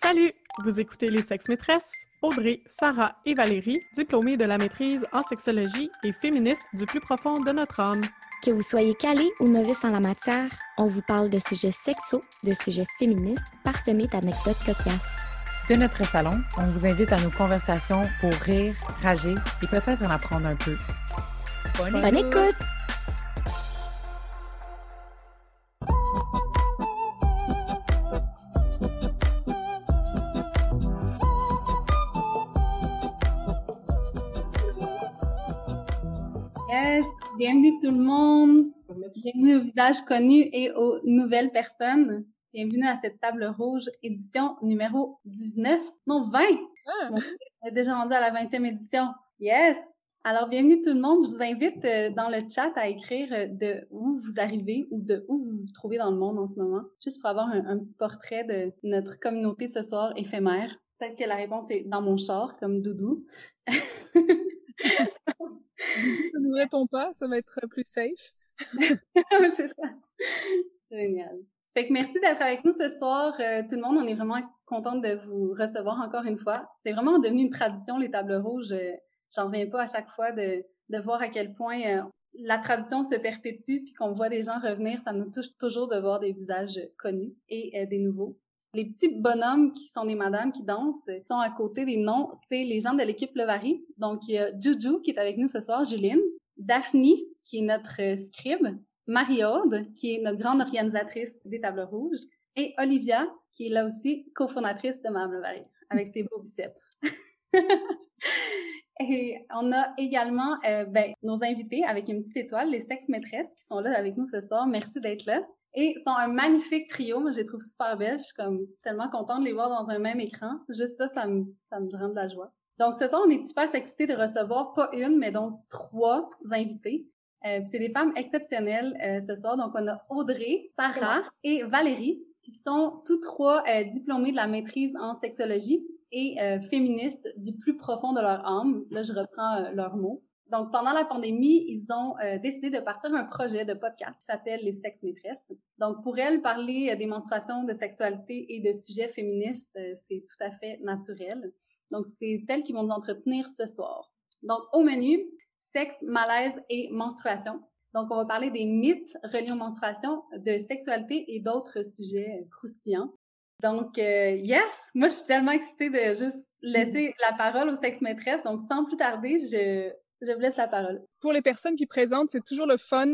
Salut! Vous écoutez Les Sex-Maîtresses, Audrey, Sarah et Valérie, diplômées de la maîtrise en sexologie et féministes du plus profond de notre âme. Que vous soyez calé ou novice en la matière, on vous parle de sujets sexos, de sujets féministes, parsemés d'anecdotes cocasses. De notre salon, on vous invite à nos conversations pour rire, rager et peut-être en apprendre un peu. Bonne écoute! Yes, bienvenue tout le monde. Bienvenue aux visages connus et aux nouvelles personnes. Bienvenue à cette table rouge édition numéro 19, non 20. On est déjà rendu à la 20e édition. Yes! Alors, bienvenue tout le monde. Je vous invite dans le chat à écrire de où vous arrivez ou de où vous vous trouvez dans le monde en ce moment, juste pour avoir un petit portrait de notre communauté ce soir éphémère. Peut-être que la réponse est dans mon char, comme Doudou. Ça nous répond pas, ça va être plus safe. C'est ça. Génial. Fait que merci d'être avec nous ce soir, tout le monde. On est vraiment contente de vous recevoir encore une fois. C'est vraiment devenu une tradition, les tables rouges. J'en reviens pas à chaque fois de voir à quel point la tradition se perpétue puis qu'on voit des gens revenir. Ça nous touche toujours de voir des visages connus et des nouveaux. Les petits bonhommes qui sont des madames qui dansent sont à côté des noms. C'est les gens de l'équipe Le Vary. Donc, il y a Juju qui est avec nous ce soir, Juline, Daphne qui est notre scribe, Marie-Aude qui est notre grande organisatrice des tables rouges et Olivia qui est là aussi cofondatrice de Madame Le Vary avec ses beaux biceps. Et on a également nos invités avec une petite étoile, les sex-maîtresses qui sont là avec nous ce soir. Merci d'être là. Et ils sont un magnifique trio. Moi, je les trouve super belles. Je suis comme tellement contente de les voir dans un même écran. Juste ça me rend de la joie. Donc, ce soir, on est super excités de recevoir pas une, mais donc 3 invités. C'est des femmes exceptionnelles ce soir. Donc, on a Audrey, Sarah et Valérie qui sont tous 3 diplômées de la maîtrise en sexologie et féministes du plus profond de leur âme. Là, je reprends leurs mots. Donc, pendant la pandémie, ils ont décidé de partir un projet de podcast qui s'appelle Les Sex-Maîtresses. Donc, pour elles, parler des menstruations, de sexualité et de sujets féministes, c'est tout à fait naturel. Donc, c'est elles qui vont nous entretenir ce soir. Donc, au menu, sexe, malaise et menstruation. Donc, on va parler des mythes reliés aux menstruations, de sexualité et d'autres sujets croustillants. Donc, yes! Moi, je suis tellement excitée de juste laisser la parole aux sex-maîtresses. Donc, sans plus tarder, je vous laisse la parole. Pour les personnes qui présentent, c'est toujours le fun,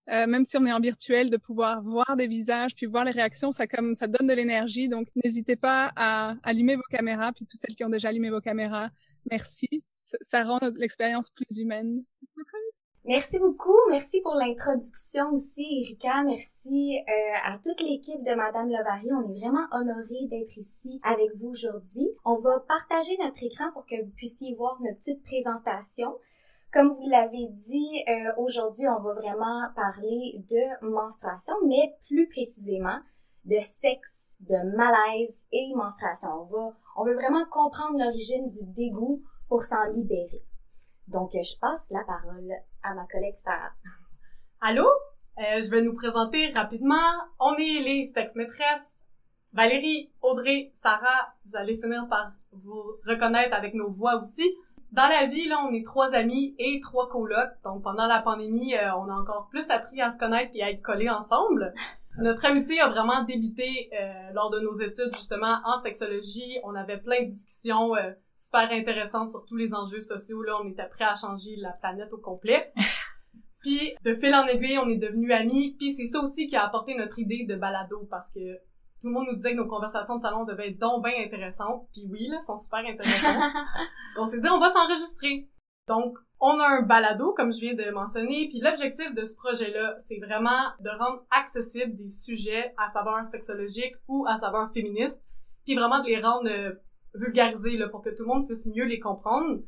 même si on est en virtuel, de pouvoir voir des visages puis voir les réactions. Ça donne de l'énergie. Donc, n'hésitez pas à allumer vos caméras. Puis toutes celles qui ont déjà allumé vos caméras, merci. Ça rend l'expérience plus humaine. Merci beaucoup. Merci pour l'introduction aussi, Erika. Merci à toute l'équipe de Madame Le Vary. On est vraiment honorés d'être ici avec vous aujourd'hui. On va partager notre écran pour que vous puissiez voir notre petite présentation. Comme vous l'avez dit, aujourd'hui, on va vraiment parler de menstruation, mais plus précisément de sexe, de malaise et menstruation. On veut vraiment comprendre l'origine du dégoût pour s'en libérer. Donc, je passe la parole à ma collègue Sarah. Allô? Je vais nous présenter rapidement. On est les sex-maîtresses. Valérie, Audrey, Sarah, vous allez finir par vous reconnaître avec nos voix aussi. Dans la vie, là, on est 3 amis et 3 colocs. Donc, pendant la pandémie, on a encore plus appris à se connaître et à être collés ensemble. Notre amitié a vraiment débuté lors de nos études, justement, en sexologie. On avait plein de discussions super intéressantes sur tous les enjeux sociaux. Là, on était prêts à changer la planète au complet. Puis, de fil en aiguille, on est devenus amis. Puis, c'est ça aussi qui a apporté notre idée de balado, parce que tout le monde nous disait que nos conversations de salon devaient être donc bien intéressantes. Puis oui, là, elles sont super intéressantes. On s'est dit, on va s'enregistrer. Donc, on a un balado, comme je viens de mentionner, puis l'objectif de ce projet-là, c'est vraiment de rendre accessibles des sujets à saveur sexologique ou à saveur féministe, puis vraiment de les rendre vulgarisés là, pour que tout le monde puisse mieux les comprendre.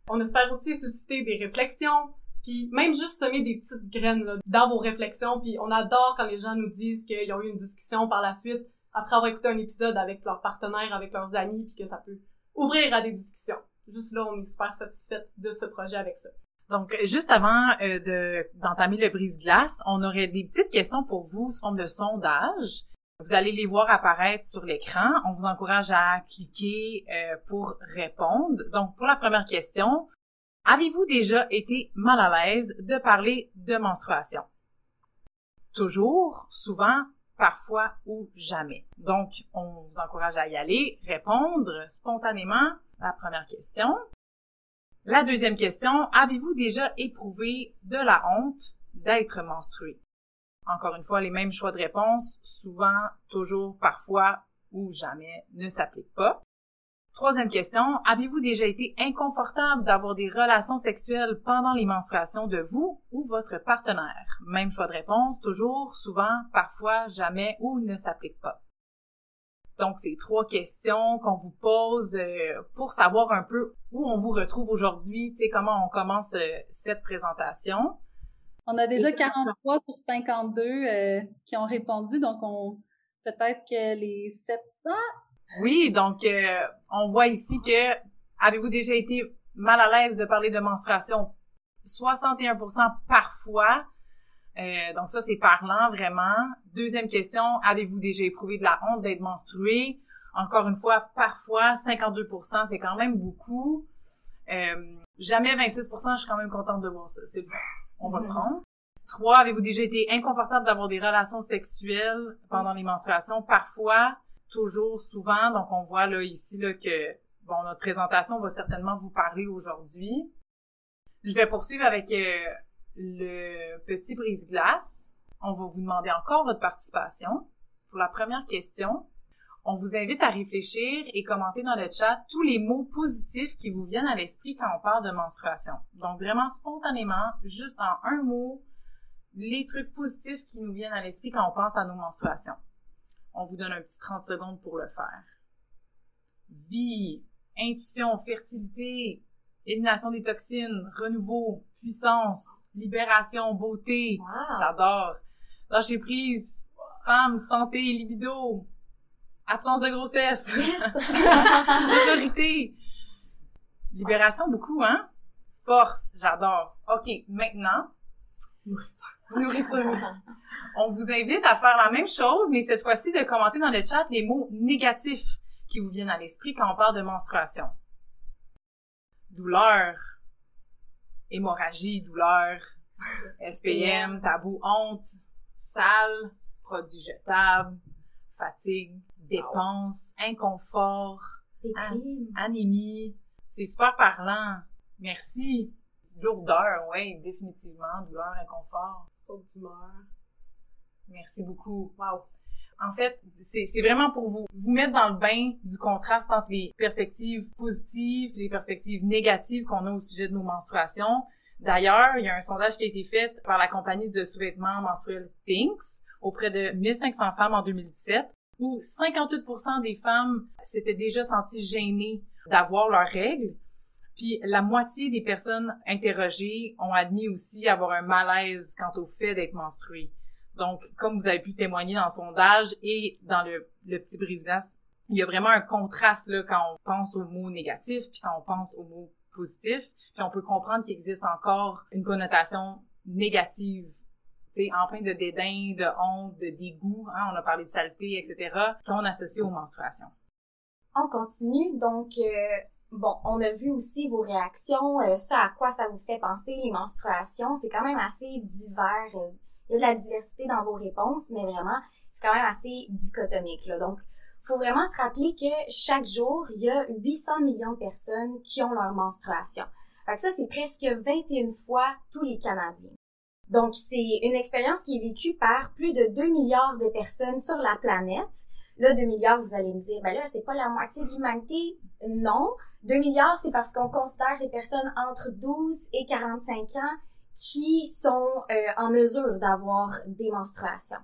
On espère aussi susciter des réflexions, puis même juste semer des petites graines là, dans vos réflexions, puis on adore quand les gens nous disent qu'ils ont eu une discussion par la suite, après avoir écouté un épisode avec leurs partenaires, avec leurs amis, puis que ça peut ouvrir à des discussions. Juste là, on est super satisfaite de ce projet avec ça. Donc, juste avant d'entamer le brise-glace, on aurait des petites questions pour vous sous forme de sondage. Vous allez les voir apparaître sur l'écran. On vous encourage à cliquer pour répondre. Donc, pour la première question, avez-vous déjà été mal à l'aise de parler de menstruation? Toujours, souvent, parfois ou jamais. Donc, on vous encourage à y aller, répondre spontanément à la première question. La deuxième question, avez-vous déjà éprouvé de la honte d'être menstrué? Encore une fois, les mêmes choix de réponse, souvent, toujours, parfois ou jamais, ne s'appliquent pas. Troisième question, avez-vous déjà été inconfortable d'avoir des relations sexuelles pendant les menstruations de vous ou votre partenaire? Même choix de réponse, toujours, souvent, parfois, jamais ou ne s'appliquent pas. Donc, c'est 3 questions qu'on vous pose pour savoir un peu où on vous retrouve aujourd'hui, tu sais, comment on commence cette présentation. On a déjà 43 sur 52 qui ont répondu, donc peut-être que les 7 ans. Oui, donc on voit ici que avez-vous déjà été mal à l'aise de parler de menstruation? 61% parfois. Donc ça, c'est parlant, vraiment. Deuxième question, avez-vous déjà éprouvé de la honte d'être menstrué? Encore une fois, parfois, 52%, c'est quand même beaucoup. Jamais 26%, je suis quand même contente de voir ça. C'est bon. On va le prendre. 3, avez-vous déjà été inconfortable d'avoir des relations sexuelles pendant les menstruations? Parfois, toujours, souvent. Donc, on voit là ici là que bon, notre présentation va certainement vous parler aujourd'hui. Je vais poursuivre avec le petit brise-glace. On va vous demander encore votre participation. Pour la première question, on vous invite à réfléchir et commenter dans le chat tous les mots positifs qui vous viennent à l'esprit quand on parle de menstruation. Donc, vraiment spontanément, juste en un mot, les trucs positifs qui nous viennent à l'esprit quand on pense à nos menstruations. On vous donne un petit 30 secondes pour le faire. Vie, intuition, fertilité, élimination des toxines, renouveau, puissance, libération, beauté. Wow. J'adore. Lâcher prise, femme, santé, libido, absence de grossesse, sécurité, libération beaucoup, hein? Force, j'adore. OK, maintenant, nourriture. On vous invite à faire la même chose, mais cette fois-ci de commenter dans le chat les mots négatifs qui vous viennent à l'esprit quand on parle de menstruation. Douleur, hémorragie, douleur, SPM, tabou, honte, sale, produits jetables, fatigue, dépenses, inconfort, anémie. C'est super parlant. Merci. Lourdeur, oui, définitivement. Douleur, inconfort. Saute d'humeur. Merci beaucoup. Wow. En fait, c'est vraiment pour vous mettre dans le bain du contraste entre les perspectives positives et les perspectives négatives qu'on a au sujet de nos menstruations. D'ailleurs, il y a un sondage qui a été fait par la compagnie de sous-vêtements menstruels Thinx auprès de 1500 femmes en 2017, où 58% des femmes s'étaient déjà senties gênées d'avoir leurs règles. Puis la moitié des personnes interrogées ont admis aussi avoir un malaise quant au fait d'être menstruées. Donc, comme vous avez pu témoigner dans le sondage et dans le petit brise-glace, il y a vraiment un contraste là quand on pense aux mots négatifs puis quand on pense aux mots positifs. Puis on peut comprendre qu'il existe encore une connotation négative, tu sais, empreinte de dédain, de honte, de dégoût, hein, on a parlé de saleté, etc., qu'on associe aux menstruations. On continue, donc... Bon, on a vu aussi vos réactions, ça à quoi ça vous fait penser, les menstruations. C'est quand même assez divers. Il y a de la diversité dans vos réponses, mais vraiment, c'est quand même assez dichotomique, là. Donc, faut vraiment se rappeler que chaque jour, il y a 800 millions de personnes qui ont leur menstruation. Fait que ça, c'est presque 21 fois tous les Canadiens. Donc, c'est une expérience qui est vécue par plus de 2 milliards de personnes sur la planète. Là, 2 milliards, vous allez me dire, ben là, c'est pas la moitié de l'humanité. Non. 2 milliards, c'est parce qu'on considère les personnes entre 12 et 45 ans qui sont en mesure d'avoir des menstruations.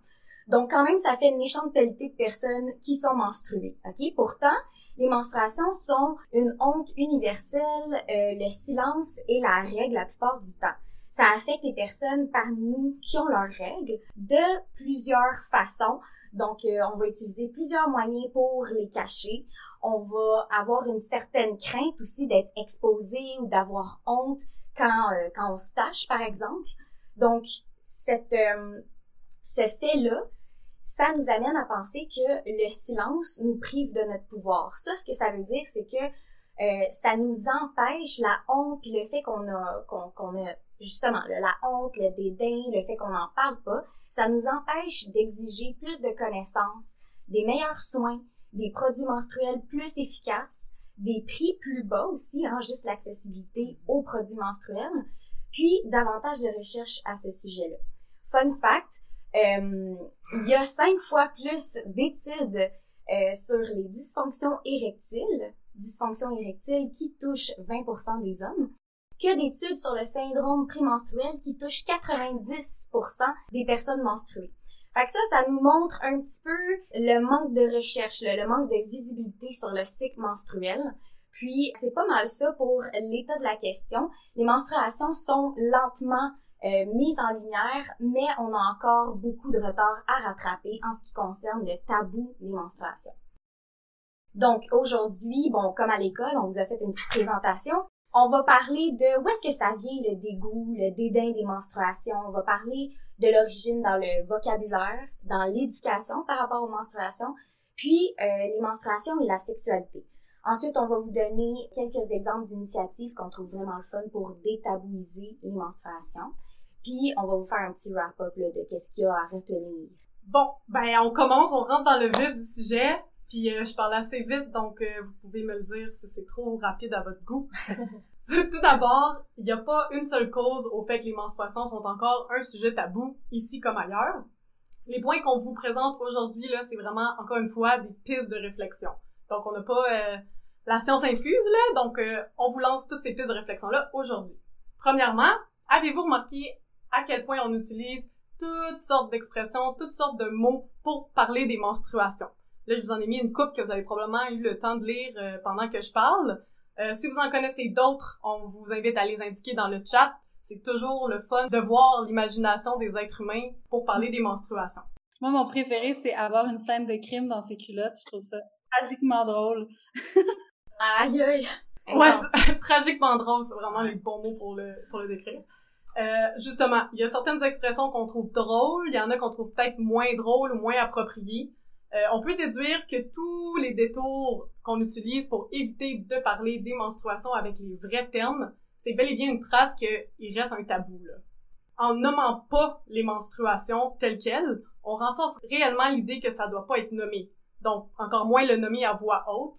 Donc, quand même, ça fait une méchante pelletée de personnes qui sont menstruées. OK? Pourtant, les menstruations sont une honte universelle, le silence est la règle la plupart du temps. Ça affecte les personnes parmi nous qui ont leurs règles de plusieurs façons. Donc, on va utiliser plusieurs moyens pour les cacher. On va avoir une certaine crainte aussi d'être exposé ou d'avoir honte quand on se tâche, par exemple. Donc, ce fait-là, ça nous amène à penser que le silence nous prive de notre pouvoir. Ça, ce que ça veut dire, c'est que ça nous empêche la honte puis le fait qu'on a justement la honte, le dédain, le fait qu'on n'en parle pas, ça nous empêche d'exiger plus de connaissances, des meilleurs soins, des produits menstruels plus efficaces, des prix plus bas aussi, juste l'accessibilité aux produits menstruels, puis davantage de recherche à ce sujet-là. Fun fact, il y a 5 fois plus d'études sur les dysfonctions érectiles qui touchent 20% des hommes, que d'études sur le syndrome prémenstruel qui touche 90% des personnes menstruées. Fait que ça nous montre un petit peu le manque de recherche, le manque de visibilité sur le cycle menstruel. Puis, c'est pas mal ça pour l'état de la question. Les menstruations sont lentement mises en lumière, mais on a encore beaucoup de retard à rattraper en ce qui concerne le tabou des menstruations. Donc, aujourd'hui, comme à l'école, on vous a fait une petite présentation. On va parler de où est-ce que ça vient le dégoût, le dédain des menstruations. On va parler de l'origine dans le vocabulaire, dans l'éducation par rapport aux menstruations, puis les menstruations et la sexualité. Ensuite, on va vous donner quelques exemples d'initiatives qu'on trouve vraiment le fun pour détabouiser les menstruations. Puis, on va vous faire un petit wrap-up là, de qu'est-ce qu'il y a à retenir. Bon, on commence, on rentre dans le vif du sujet. Puis je parle assez vite, donc vous pouvez me le dire si c'est trop rapide à votre goût. Tout d'abord, il n'y a pas une seule cause au fait que les menstruations sont encore un sujet tabou, ici comme ailleurs. Les points qu'on vous présente aujourd'hui, là, c'est vraiment, encore une fois, des pistes de réflexion. Donc, on n'a pas la science infuse, là, donc on vous lance toutes ces pistes de réflexion-là aujourd'hui. Premièrement, avez-vous remarqué à quel point on utilise toutes sortes d'expressions, toutes sortes de mots pour parler des menstruations? Là, je vous en ai mis une couple que vous avez probablement eu le temps de lire pendant que je parle. Si vous en connaissez d'autres, on vous invite à les indiquer dans le chat. C'est toujours le fun de voir l'imagination des êtres humains pour parler des menstruations. Moi, mon préféré, c'est avoir une scène de crime dans ses culottes. Je trouve ça tragiquement drôle. Aïe, aïe! Ouais, c'est tragiquement drôle, c'est vraiment les bons mots pour le décrire. Justement, il y a certaines expressions qu'on trouve drôles, il y en a qu'on trouve peut-être moins drôles ou moins appropriées. On peut déduire que tous les détours qu'on utilise pour éviter de parler des menstruations avec les vrais termes, c'est bel et bien une trace qu'il reste un tabou, là. En nommant pas les menstruations telles quelles, on renforce réellement l'idée que ça doit pas être nommé. Donc, encore moins le nommer à voix haute.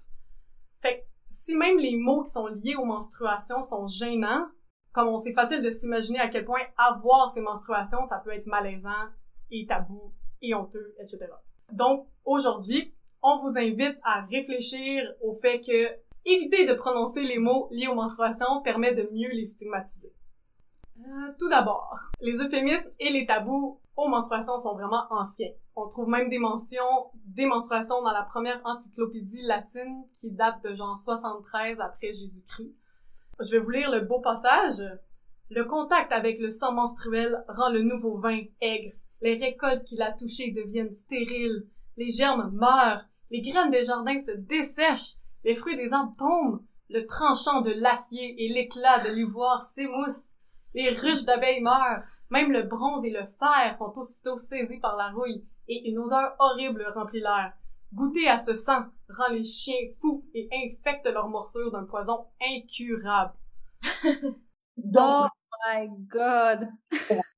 Fait que, si même les mots qui sont liés aux menstruations sont gênants, comme c'est facile de s'imaginer à quel point avoir ces menstruations, ça peut être malaisant et tabou et honteux, etc. Donc, aujourd'hui, on vous invite à réfléchir au fait que éviter de prononcer les mots liés aux menstruations permet de mieux les stigmatiser. Tout d'abord, les euphémismes et les tabous aux menstruations sont vraiment anciens. On trouve même des mentions des menstruations dans la première encyclopédie latine qui date de genre 73 après Jésus-Christ. Je vais vous lire le beau passage. « Le contact avec le sang menstruel rend le nouveau vin aigre. Les récoltes qu'il a touchées deviennent stériles. Les germes meurent. Les graines des jardins se dessèchent. Les fruits des arbres tombent. Le tranchant de l'acier et l'éclat de l'ivoire s'émoussent. Les ruches d'abeilles meurent. Même le bronze et le fer sont aussitôt saisis par la rouille. Et une odeur horrible remplit l'air. Goûter à ce sang rend les chiens fous et infecte leurs morsures d'un poison incurable. » Oh my God!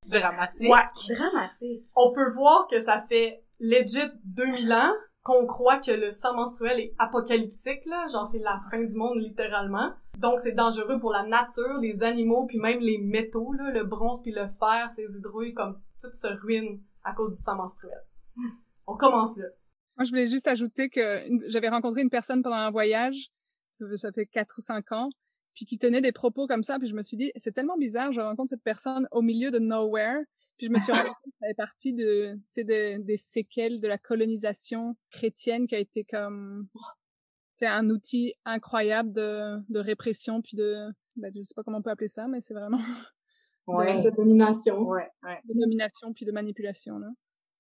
Dramatique. Ouais. Dramatique. On peut voir que ça fait legit 2000 ans qu'on croit que le sang menstruel est apocalyptique, là, genre c'est la fin du monde littéralement. Donc c'est dangereux pour la nature, les animaux, puis même les métaux, là, le bronze puis le fer, ces hydrouilles, comme tout se ruine à cause du sang menstruel. On commence là. Moi, je voulais juste ajouter que j'avais rencontré une personne pendant un voyage, ça fait 4 ou 5 ans, puis qui tenait des propos comme ça, puis je me suis dit, c'est tellement bizarre, je rencontre cette personne au milieu de nowhere, puis je me suis rendu compte que ça fait partie des séquelles de la colonisation chrétienne qui a été comme, c'est un outil incroyable de répression, puis je sais pas comment on peut appeler ça, mais c'est vraiment Ouais. de domination. Ouais. De domination puis de manipulation, là.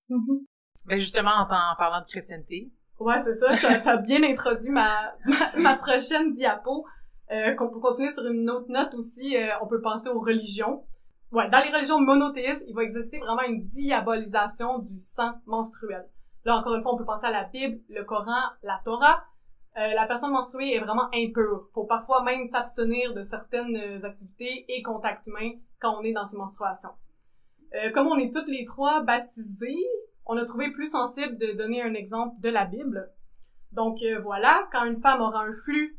Mm-hmm. Ben justement, en parlant de chrétienté. Ouais, c'est ça, t'as bien introduit ma prochaine diapo. Qu'on peut continuer sur une autre note aussi, on peut penser aux religions. Ouais, dans les religions monothéistes, il va exister vraiment une diabolisation du sang menstruel. Là, encore une fois, on peut penser à la Bible, le Coran, la Torah. La personne menstruée est vraiment impure. Faut parfois même s'abstenir de certaines activités et contacts humains quand on est dans ces menstruations. Comme on est toutes les trois baptisées, on a trouvé plus sensible de donner un exemple de la Bible. Donc voilà, quand une femme aura un flux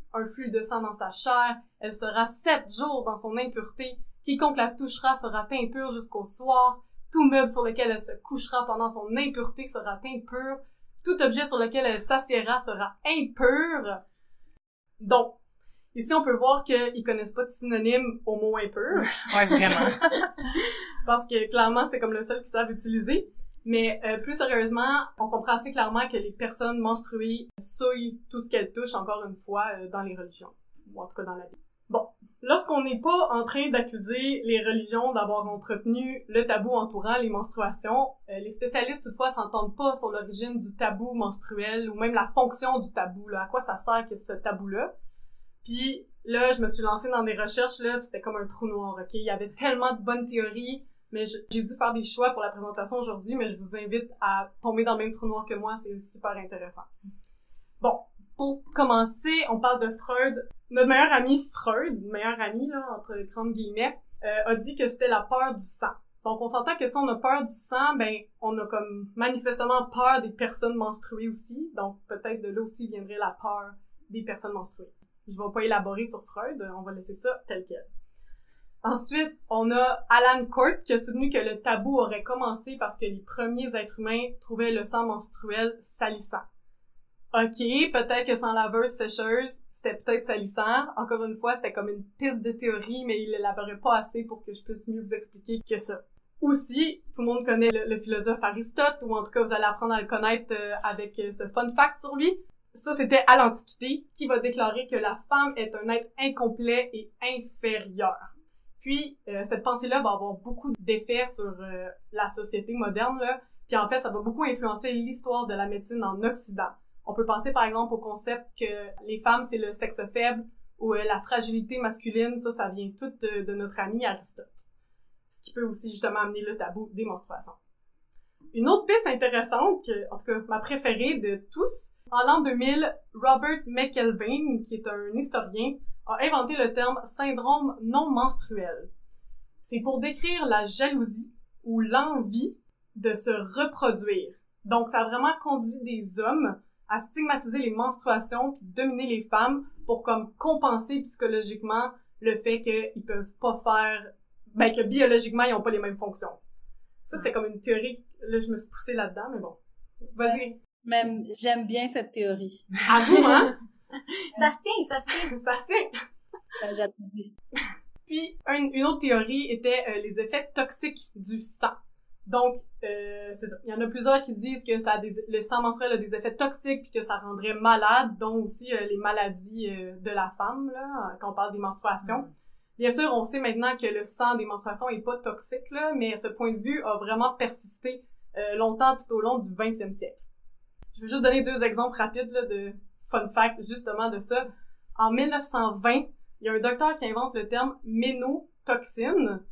de sang dans sa chair, elle sera 7 jours dans son impureté. Quiconque la touchera sera impur jusqu'au soir. Tout meuble sur lequel elle se couchera pendant son impureté sera impur. Tout objet sur lequel elle s'assiera sera impur. Donc, ici, on peut voir qu'ils connaissent pas de synonyme au mot impur. Ouais, vraiment. Parce que, clairement, c'est comme le seul qu'ils savent utiliser. Mais, plus sérieusement, on comprend assez clairement que les personnes menstruées souillent tout ce qu'elles touchent, encore une fois, dans les religions. Ou en tout cas, dans la Bible. Bon. Lorsqu'on n'est pas en train d'accuser les religions d'avoir entretenu le tabou entourant les menstruations, les spécialistes toutefois s'entendent pas sur l'origine du tabou menstruel ou même la fonction du tabou, là, à quoi ça sert que ce tabou-là. Puis là, je me suis lancée dans des recherches, là, puis c'était comme un trou noir, ok? Il y avait tellement de bonnes théories, mais j'ai dû faire des choix pour la présentation aujourd'hui, mais je vous invite à tomber dans le même trou noir que moi, c'est super intéressant. Bon. Pour commencer, on parle de Freud. Notre meilleur ami Freud, meilleur ami, là, entre grandes guillemets, a dit que c'était la peur du sang. Donc, on s'entend que si on a peur du sang, ben, on a comme manifestement peur des personnes menstruées aussi. Donc, peut-être de là aussi viendrait la peur des personnes menstruées. Je vais pas élaborer sur Freud, on va laisser ça tel quel. Ensuite, on a Alan Court qui a soutenu que le tabou aurait commencé parce que les premiers êtres humains trouvaient le sang menstruel salissant. OK, peut-être que sans laveuse sécheuse, c'était peut-être salissant. Encore une fois, c'était comme une piste de théorie, mais il l'élaborait pas assez pour que je puisse mieux vous expliquer que ça. Aussi, tout le monde connaît le philosophe Aristote, ou en tout cas, vous allez apprendre à le connaître avec ce fun fact sur lui. Ça, c'était à l'Antiquité, qui va déclarer que la femme est un être incomplet et inférieur. Puis, cette pensée-là va avoir beaucoup d'effets sur la société moderne, là. Puis en fait, ça va beaucoup influencer l'histoire de la médecine en Occident. On peut penser par exemple au concept que les femmes, c'est le sexe faible ou la fragilité masculine, ça vient tout de notre ami Aristote. Ce qui peut aussi justement amener le tabou des menstruations. Une autre piste intéressante, en tout cas ma préférée de tous, en l'an 2000, Robert McElvain, qui est un historien, a inventé le terme syndrome non menstruel. C'est pour décrire la jalousie ou l'envie de se reproduire. Donc ça a vraiment conduit des hommes à stigmatiser les menstruations puis dominer les femmes pour comme compenser psychologiquement le fait qu'ils peuvent pas faire, ben que biologiquement ils ont pas les mêmes fonctions. Ça c'était comme une théorie, là je me suis poussée là-dedans, mais bon. Vas-y. Même, j'aime bien cette théorie. À vous, hein? Ça se tient. Ça se tient. J'apprécie. Puis, une autre théorie était les effets toxiques du sang. Donc, c'est ça. Il y en a plusieurs qui disent que le sang menstruel a des effets toxiques puis que ça rendrait malade, dont aussi les maladies de la femme, là, quand on parle des menstruations. Bien sûr, on sait maintenant que le sang des menstruations est pas toxique, là, mais ce point de vue a vraiment persisté longtemps tout au long du 20e siècle. Je vais juste donner 2 exemples rapides là, de fun fact justement de ça. En 1920, il y a un docteur qui invente le terme ménotoxine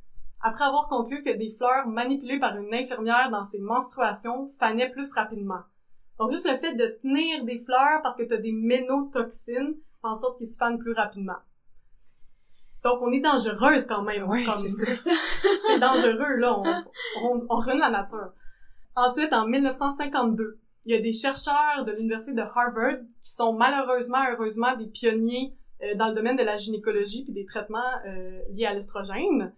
après avoir conclu que des fleurs manipulées par une infirmière dans ses menstruations fanaient plus rapidement. Donc juste le fait de tenir des fleurs parce que tu as des ménotoxines fait en sorte qu'ils se fanent plus rapidement. Donc on est dangereuse quand même. Oui, comme... c'est ça. C'est dangereux, là. On ruine la nature. Ensuite, en 1952, il y a des chercheurs de l'université de Harvard qui sont heureusement, des pionniers dans le domaine de la gynécologie puis des traitements liés à l'estrogène,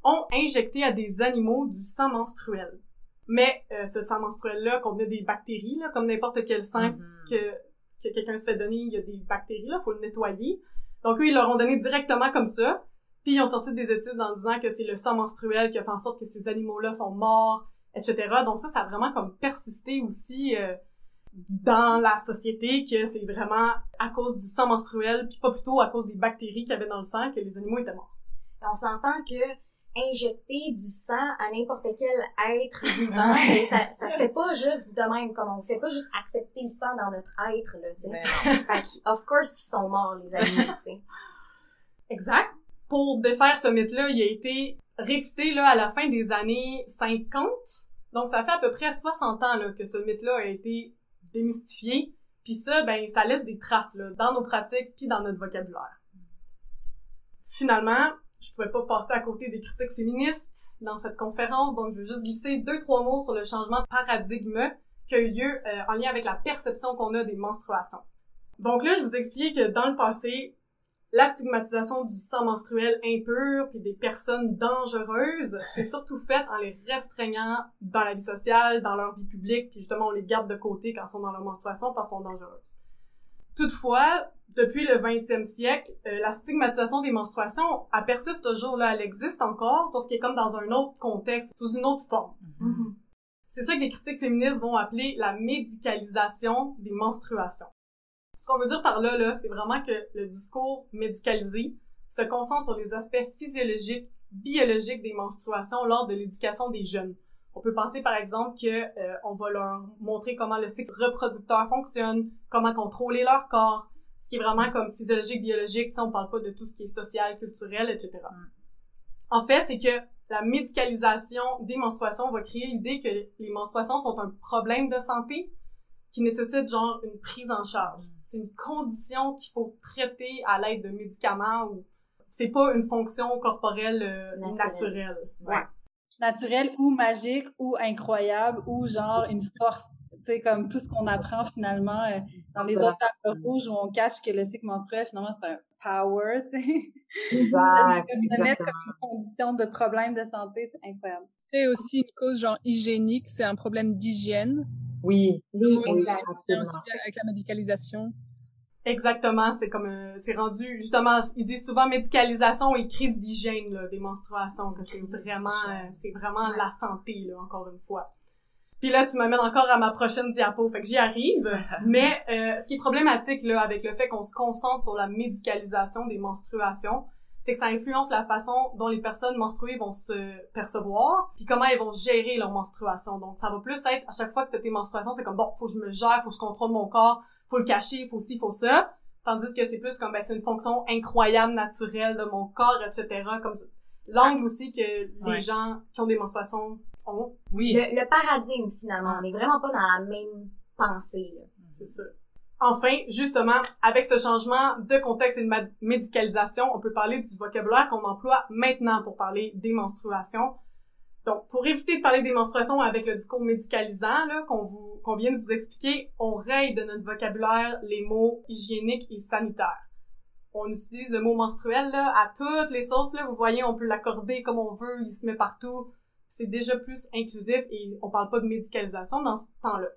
ont injecté à des animaux du sang menstruel. Mais ce sang menstruel-là contenait des bactéries, là, comme n'importe quel sang que quelqu'un se fait donner, il y a des bactéries, là, faut le nettoyer. Donc eux, ils leur ont donné directement comme ça, puis ils ont sorti des études en disant que c'est le sang menstruel qui a fait en sorte que ces animaux-là sont morts, etc. Donc ça a vraiment comme persisté aussi dans la société, que c'est vraiment à cause du sang menstruel, puis pas plutôt à cause des bactéries qu'il y avait dans le sang que les animaux étaient morts. On s'entend que injecter du sang à n'importe quel être vivant, et ça se fait pas juste de même, comme on fait pas juste accepter le sang dans notre être, là, tu sais. Fait que, of course qu'ils sont morts, les animaux, tu sais. Exact. Pour défaire ce mythe-là, il a été réfuté, là, à la fin des années 50, Donc, ça fait à peu près 60 ans là, que ce mythe-là a été démystifié. Puis ça, ben, ça laisse des traces là, dans nos pratiques puis dans notre vocabulaire. Finalement, je pouvais pas passer à côté des critiques féministes dans cette conférence, donc je veux juste glisser 2-3 mots sur le changement de paradigme qui a eu lieu en lien avec la perception qu'on a des menstruations. Donc là, je vous ai expliqué que dans le passé, la stigmatisation du sang menstruel impur puis des personnes dangereuses, c'est surtout fait en les restreignant dans la vie sociale, dans leur vie publique, puis justement on les garde de côté quand ils sont dans leur menstruation parce qu'elles sont dangereuses. Toutefois, depuis le 20e siècle, la stigmatisation des menstruations, elle persiste toujours là, elle existe encore, sauf qu'elle est comme dans un autre contexte, sous une autre forme. Mm-hmm. C'est ça que les critiques féministes vont appeler la médicalisation des menstruations. Ce qu'on veut dire par là, c'est vraiment que le discours médicalisé se concentre sur les aspects physiologiques, biologiques des menstruations lors de l'éducation des jeunes. On peut penser par exemple que on va leur montrer comment le cycle reproducteur fonctionne, comment contrôler leur corps, ce qui est vraiment comme physiologique, biologique, on parle pas de tout ce qui est social, culturel, etc. En fait, c'est que la médicalisation des menstruations va créer l'idée que les menstruations sont un problème de santé qui nécessite genre une prise en charge. C'est une condition qu'il faut traiter à l'aide de médicaments ou c'est pas une fonction corporelle naturelle. Ouais. Naturelle ou magique ou incroyable ou genre une force, tu sais, comme tout ce qu'on apprend finalement dans les autres tables rouges où on cache que le cycle menstruel finalement c'est un power, tu sais. Le mettre comme une condition de problème de santé, c'est incroyable. Et aussi une cause genre hygiénique, c'est un problème d'hygiène. Oui, absolument. Avec la médicalisation. Exactement, c'est comme c'est rendu justement, ils disent souvent médicalisation et crise d'hygiène là, des menstruations, que c'est vraiment la santé là, encore une fois. Puis là, tu m'amènes encore à ma prochaine diapo, fait que j'y arrive. Mais ce qui est problématique là avec le fait qu'on se concentre sur la médicalisation des menstruations, c'est que ça influence la façon dont les personnes menstruées vont se percevoir, puis comment elles vont gérer leur menstruation. Donc, ça va plus être, à chaque fois que t'as tes menstruations, c'est comme, bon, faut que je me gère, faut que je contrôle mon corps, faut le cacher, faut ci, faut ça. Tandis que c'est plus comme, ben, c'est une fonction incroyable, naturelle de mon corps, etc. Comme l'angle aussi que les gens qui ont des menstruations ont. Oui. Le paradigme, finalement. On n'est vraiment pas dans la même pensée, là. C'est ça. Enfin, justement, avec ce changement de contexte et de médicalisation, on peut parler du vocabulaire qu'on emploie maintenant pour parler des menstruations. Donc, pour éviter de parler des menstruations avec le discours médicalisant, là, qu'on vient de vous expliquer, on raye de notre vocabulaire les mots hygiéniques et sanitaires. On utilise le mot menstruel, là, à toutes les sauces, là. Vous voyez, on peut l'accorder comme on veut, il se met partout. C'est déjà plus inclusif et on parle pas de médicalisation dans ce temps-là.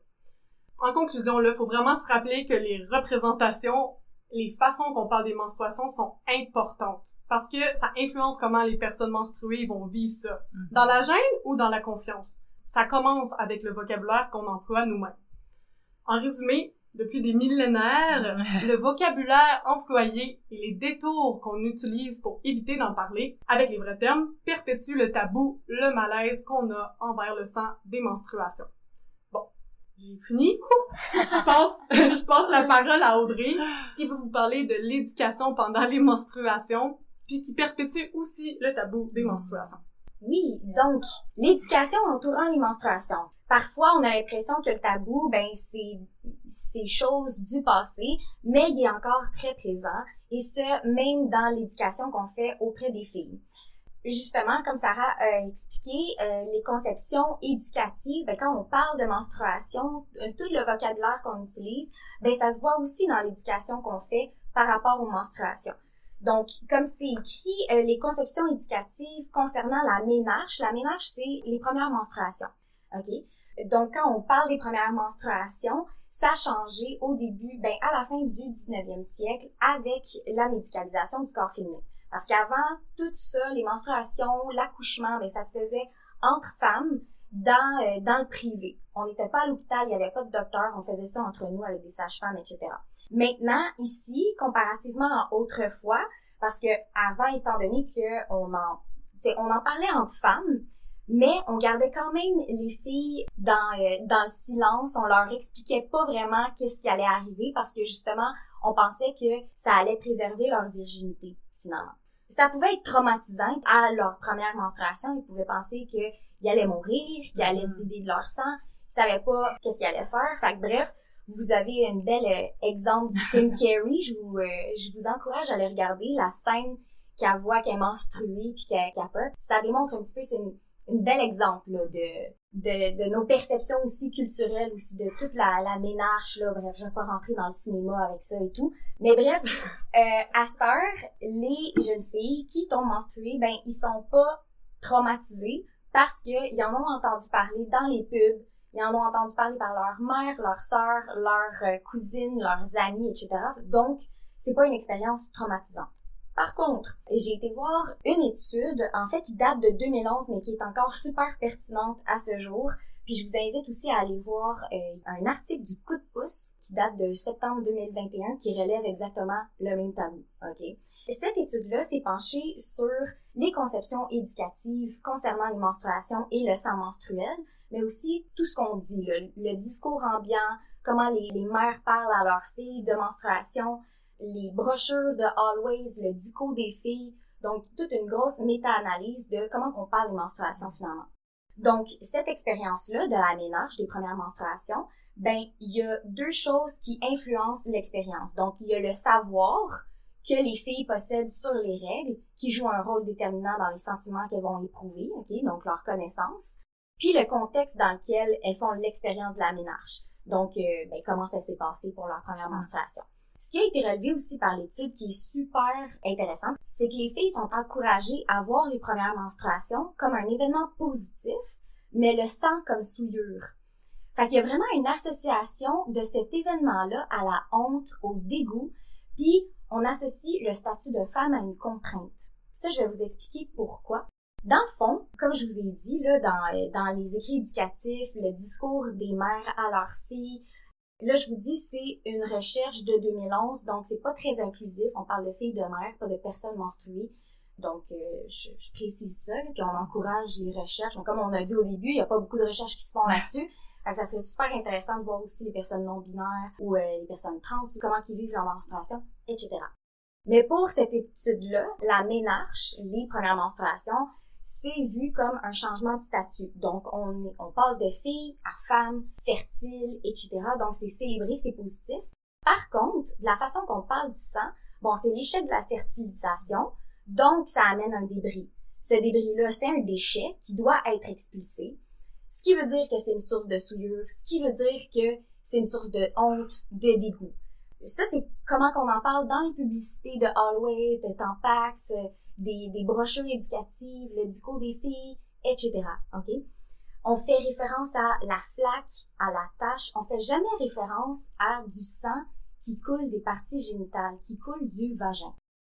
En conclusion, là, faut vraiment se rappeler que les représentations, les façons qu'on parle des menstruations sont importantes. Parce que ça influence comment les personnes menstruées vont vivre ça. Dans la gêne ou dans la confiance. Ça commence avec le vocabulaire qu'on emploie nous-mêmes. En résumé, depuis des millénaires, le vocabulaire employé et les détours qu'on utilise pour éviter d'en parler, avec les vrais termes, perpétuent le tabou, le malaise qu'on a envers le sang des menstruations. Bon, j'ai fini. Je passe la parole à Audrey, qui va vous parler de l'éducation pendant les menstruations, puis qui perpétue aussi le tabou des menstruations. Oui, donc, l'éducation entourant les menstruations. Parfois, on a l'impression que le tabou, ben, c'est chose du passé, mais il est encore très présent, et ce, même dans l'éducation qu'on fait auprès des filles. Justement, comme Sarah a expliqué, les conceptions éducatives, ben, quand on parle de menstruation, tout le vocabulaire qu'on utilise, ben, ça se voit aussi dans l'éducation qu'on fait par rapport aux menstruations. Donc, comme c'est écrit, les conceptions éducatives concernant la ménarche, c'est les premières menstruations. OK? Donc, quand on parle des premières menstruations, ça a changé au début, ben, à la fin du 19e siècle avec la médicalisation du corps féminin. Parce qu'avant, tout ça, les menstruations, l'accouchement, ben, ça se faisait entre femmes dans le privé. On n'était pas à l'hôpital, il n'y avait pas de docteur, on faisait ça entre nous avec des sages-femmes, etc. Maintenant, ici, comparativement à autrefois, parce que avant, étant donné que on en parlait entre femmes, mais on gardait quand même les filles dans le silence, on leur expliquait pas vraiment qu'est-ce qui allait arriver parce que justement, on pensait que ça allait préserver leur virginité, finalement. Ça pouvait être traumatisant à leur première menstruation, ils pouvaient penser qu'ils ils allaient mourir, qu'ils allaient se vider de leur sang, ils savaient pas qu'est-ce qu'ils allaient faire. Fait que bref, vous avez une belle exemple du film Carrie. Je vous encourage à le regarder. La scène qu'elle voit qu'elle est menstruée puis qu'elle capote, ça démontre un petit peu, c'est une belle exemple là, de nos perceptions aussi culturelles, aussi de toute la ménarche, là. Bref, je vais pas rentrer dans le cinéma avec ça et tout. Mais bref, à cette heure, les jeunes filles qui tombent menstruées, ben, ils sont pas traumatisés parce qu'ils en ont entendu parler dans les pubs, ils en ont entendu parler par leur mère, leur sœur, leurs cousines, leurs amis, etc. Donc, c'est pas une expérience traumatisante. Par contre, j'ai été voir une étude, en fait, qui date de 2011, mais qui est encore super pertinente à ce jour. Puis je vous invite aussi à aller voir un article du Coup de pouce qui date de septembre 2021, qui relève exactement le même tabou. Ok. Cette étude-là s'est penchée sur les conceptions éducatives concernant les menstruations et le sang menstruel, mais aussi tout ce qu'on dit, le discours ambiant, comment les mères parlent à leurs filles de menstruation, les brochures de Always, le dico des filles, donc toute une grosse méta-analyse de comment on parle des menstruations finalement. Donc, cette expérience-là de la ménarche des premières menstruations, ben, il y a deux choses qui influencent l'expérience. Donc, il y a le savoir que les filles possèdent sur les règles, qui joue un rôle déterminant dans les sentiments qu'elles vont éprouver, ok, donc leur connaissance, puis le contexte dans lequel elles font l'expérience de la ménarche. Donc, ben, comment ça s'est passé pour leur première menstruation. Ce qui a été relevé aussi par l'étude, qui est super intéressant, c'est que les filles sont encouragées à voir les premières menstruations comme un événement positif, mais le sang comme souillure. Fait qu'il y a vraiment une association de cet événement-là à la honte, au dégoût, puis on associe le statut de femme à une contrainte. Ça, je vais vous expliquer pourquoi. Dans le fond, comme je vous ai dit, là, dans les écrits éducatifs, le discours des mères à leurs filles, là, je vous dis, c'est une recherche de 2011, donc c'est pas très inclusif. On parle de filles de mères, pas de personnes menstruées. Donc, je précise ça, là, puis on encourage les recherches. Donc, comme on a dit au début, il n'y a pas beaucoup de recherches qui se font là-dessus. Alors, ça serait super intéressant de voir aussi les personnes non-binaires ou les personnes trans, comment ils vivent leur menstruation, etc. Mais pour cette étude-là, la ménarche, les premières menstruations, c'est vu comme un changement de statut. Donc, on passe de fille à femme, fertile, etc. Donc, c'est célébré, c'est positif. Par contre, de la façon qu'on parle du sang, bon, c'est l'échec de la fertilisation, donc ça amène un débris. Ce débris-là, c'est un déchet qui doit être expulsé, ce qui veut dire que c'est une source de souillure, ce qui veut dire que c'est une source de honte, de dégoût. Ça, c'est comment qu'on en parle dans les publicités de Always, de Tampax, des brochures éducatives, le dico des filles, etc. OK? On fait référence à la flaque, à la tache. On fait jamais référence à du sang qui coule des parties génitales, qui coule du vagin.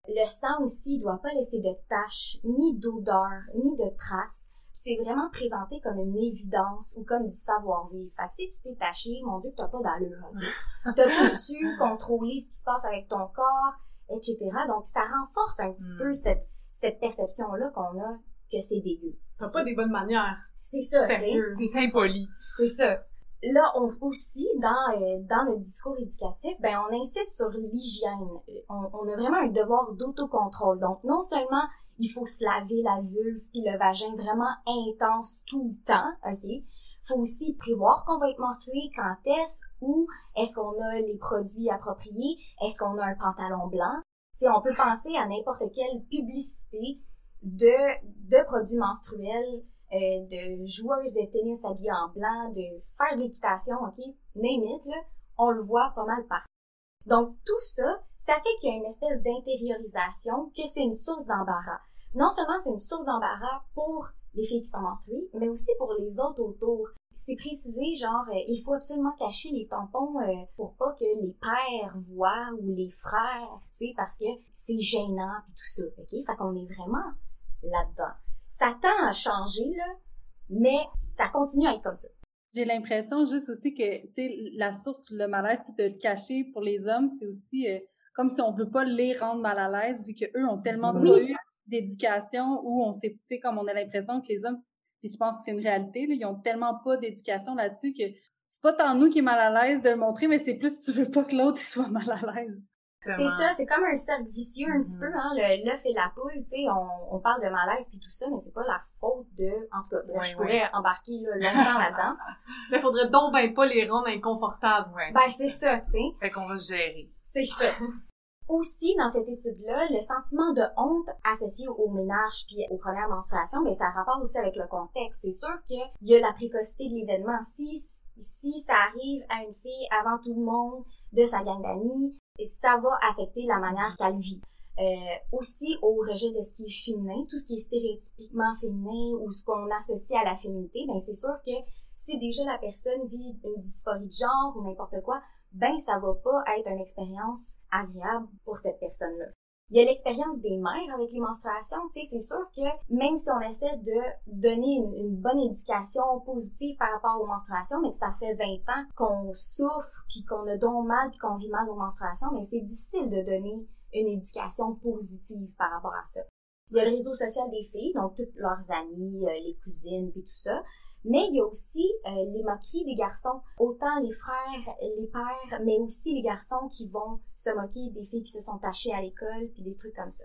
Le sang aussi doit pas laisser de taches, ni d'odeur, ni de traces. C'est vraiment présenté comme une évidence ou comme du savoir-vivre. Fait que si tu t'es taché, mon Dieu, que t'as pas d'allure. Okay? T'as pas su contrôler ce qui se passe avec ton corps, etc. Donc, ça renforce un petit peu cette perception-là qu'on a que c'est dégueu. T'as pas des bonnes manières. C'est ça, Sérieux, t'es impoli. C'est ça. Là, on aussi, dans notre discours éducatif, ben, on insiste sur l'hygiène. On a vraiment un devoir d'autocontrôle. Donc, non seulement il faut se laver la vulve puis le vagin vraiment intense tout le temps, OK? Faut aussi prévoir qu'on va être menstrué, quand est-ce, où est-ce qu'on a les produits appropriés, est-ce qu'on a un pantalon blanc. T'sais, on peut penser à n'importe quelle publicité de produits menstruels, de joueuses de tennis habillées en blanc, de faire de l'équitation, OK? Name it, là, on le voit pas mal partout. Donc, tout ça, ça fait qu'il y a une espèce d'intériorisation que c'est une source d'embarras. Non seulement c'est une source d'embarras pour les filles qui sont menstruées, mais aussi pour les autres autour. C'est précisé, genre, il faut absolument cacher les tampons pour pas que les pères voient ou les frères, tu sais, parce que c'est gênant et tout ça, OK? Fait qu'on est vraiment là-dedans. Ça tend à changer, là, mais ça continue à être comme ça. J'ai l'impression juste aussi que, tu sais, la source, le malaise, de le cacher pour les hommes, c'est aussi comme si on veut pas les rendre mal à l'aise, vu qu'eux ont tellement pas eu d'éducation, où on sait, tu sais, comme on a l'impression que les hommes, puis je pense que c'est une réalité, là, ils ont tellement pas d'éducation là-dessus que c'est pas tant nous qui est mal à l'aise de le montrer, mais c'est plus tu veux pas que l'autre soit mal à l'aise. C'est ça, c'est comme un cercle vicieux un petit peu, hein, l'œuf et la poule, tu sais, on parle de malaise puis tout ça, mais c'est pas la faute de, en tout cas, bref, je pourrais embarquer là, longtemps là-dedans. Mais faudrait donc ben pas les rendre inconfortables. Ouais, Ben, c'est ça, tu sais. Fait qu'on va se gérer. C'est ça. Aussi, dans cette étude-là, le sentiment de honte associé au ménage puis aux premières menstruations, ben ça a rapport aussi avec le contexte. C'est sûr qu'il y a la précocité de l'événement. Si ça arrive à une fille avant tout le monde de sa gang d'amis, ça va affecter la manière qu'elle vit. Aussi au rejet de ce qui est féminin, tout ce qui est stéréotypiquement féminin ou ce qu'on associe à la féminité, ben c'est sûr que si déjà la personne vit une dysphorie de genre ou n'importe quoi, ben ça va pas être une expérience agréable pour cette personne-là. Il y a l'expérience des mères avec les menstruations, tu sais, c'est sûr que même si on essaie de donner une bonne éducation positive par rapport aux menstruations, mais que ça fait 20 ans qu'on souffre, puis qu'on a donc mal, puis qu'on vit mal aux menstruations, mais c'est difficile de donner une éducation positive par rapport à ça. Il y a le réseau social des filles, donc toutes leurs amies, les cousines, puis tout ça. Mais il y a aussi les moqueries des garçons, autant les frères, les pères, mais aussi les garçons qui vont se moquer des filles qui se sont tachées à l'école, puis des trucs comme ça.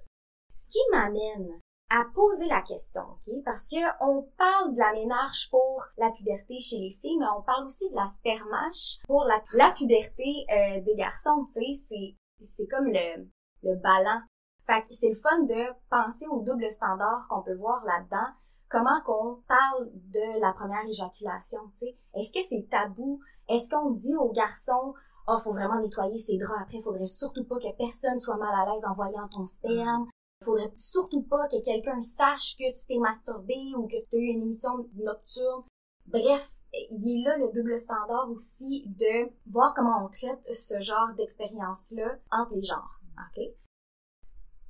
Ce qui m'amène à poser la question, ok? Parce que on parle de la ménarche pour la puberté chez les filles, mais on parle aussi de la spermache pour la puberté des garçons, tu sais, c'est comme le ballon. Fait que c'est le fun de penser au double standard qu'on peut voir là-dedans. Comment qu'on parle de la première éjaculation, tu sais? Est-ce que c'est tabou? Est-ce qu'on dit aux garçons, faut vraiment nettoyer ses draps après, faudrait surtout pas que personne soit mal à l'aise en voyant ton sperme. Faudrait surtout pas que quelqu'un sache que tu t'es masturbé ou que tu as eu une émission nocturne. Bref, il est là le double standard aussi de voir comment on traite ce genre d'expérience-là entre les genres, ok?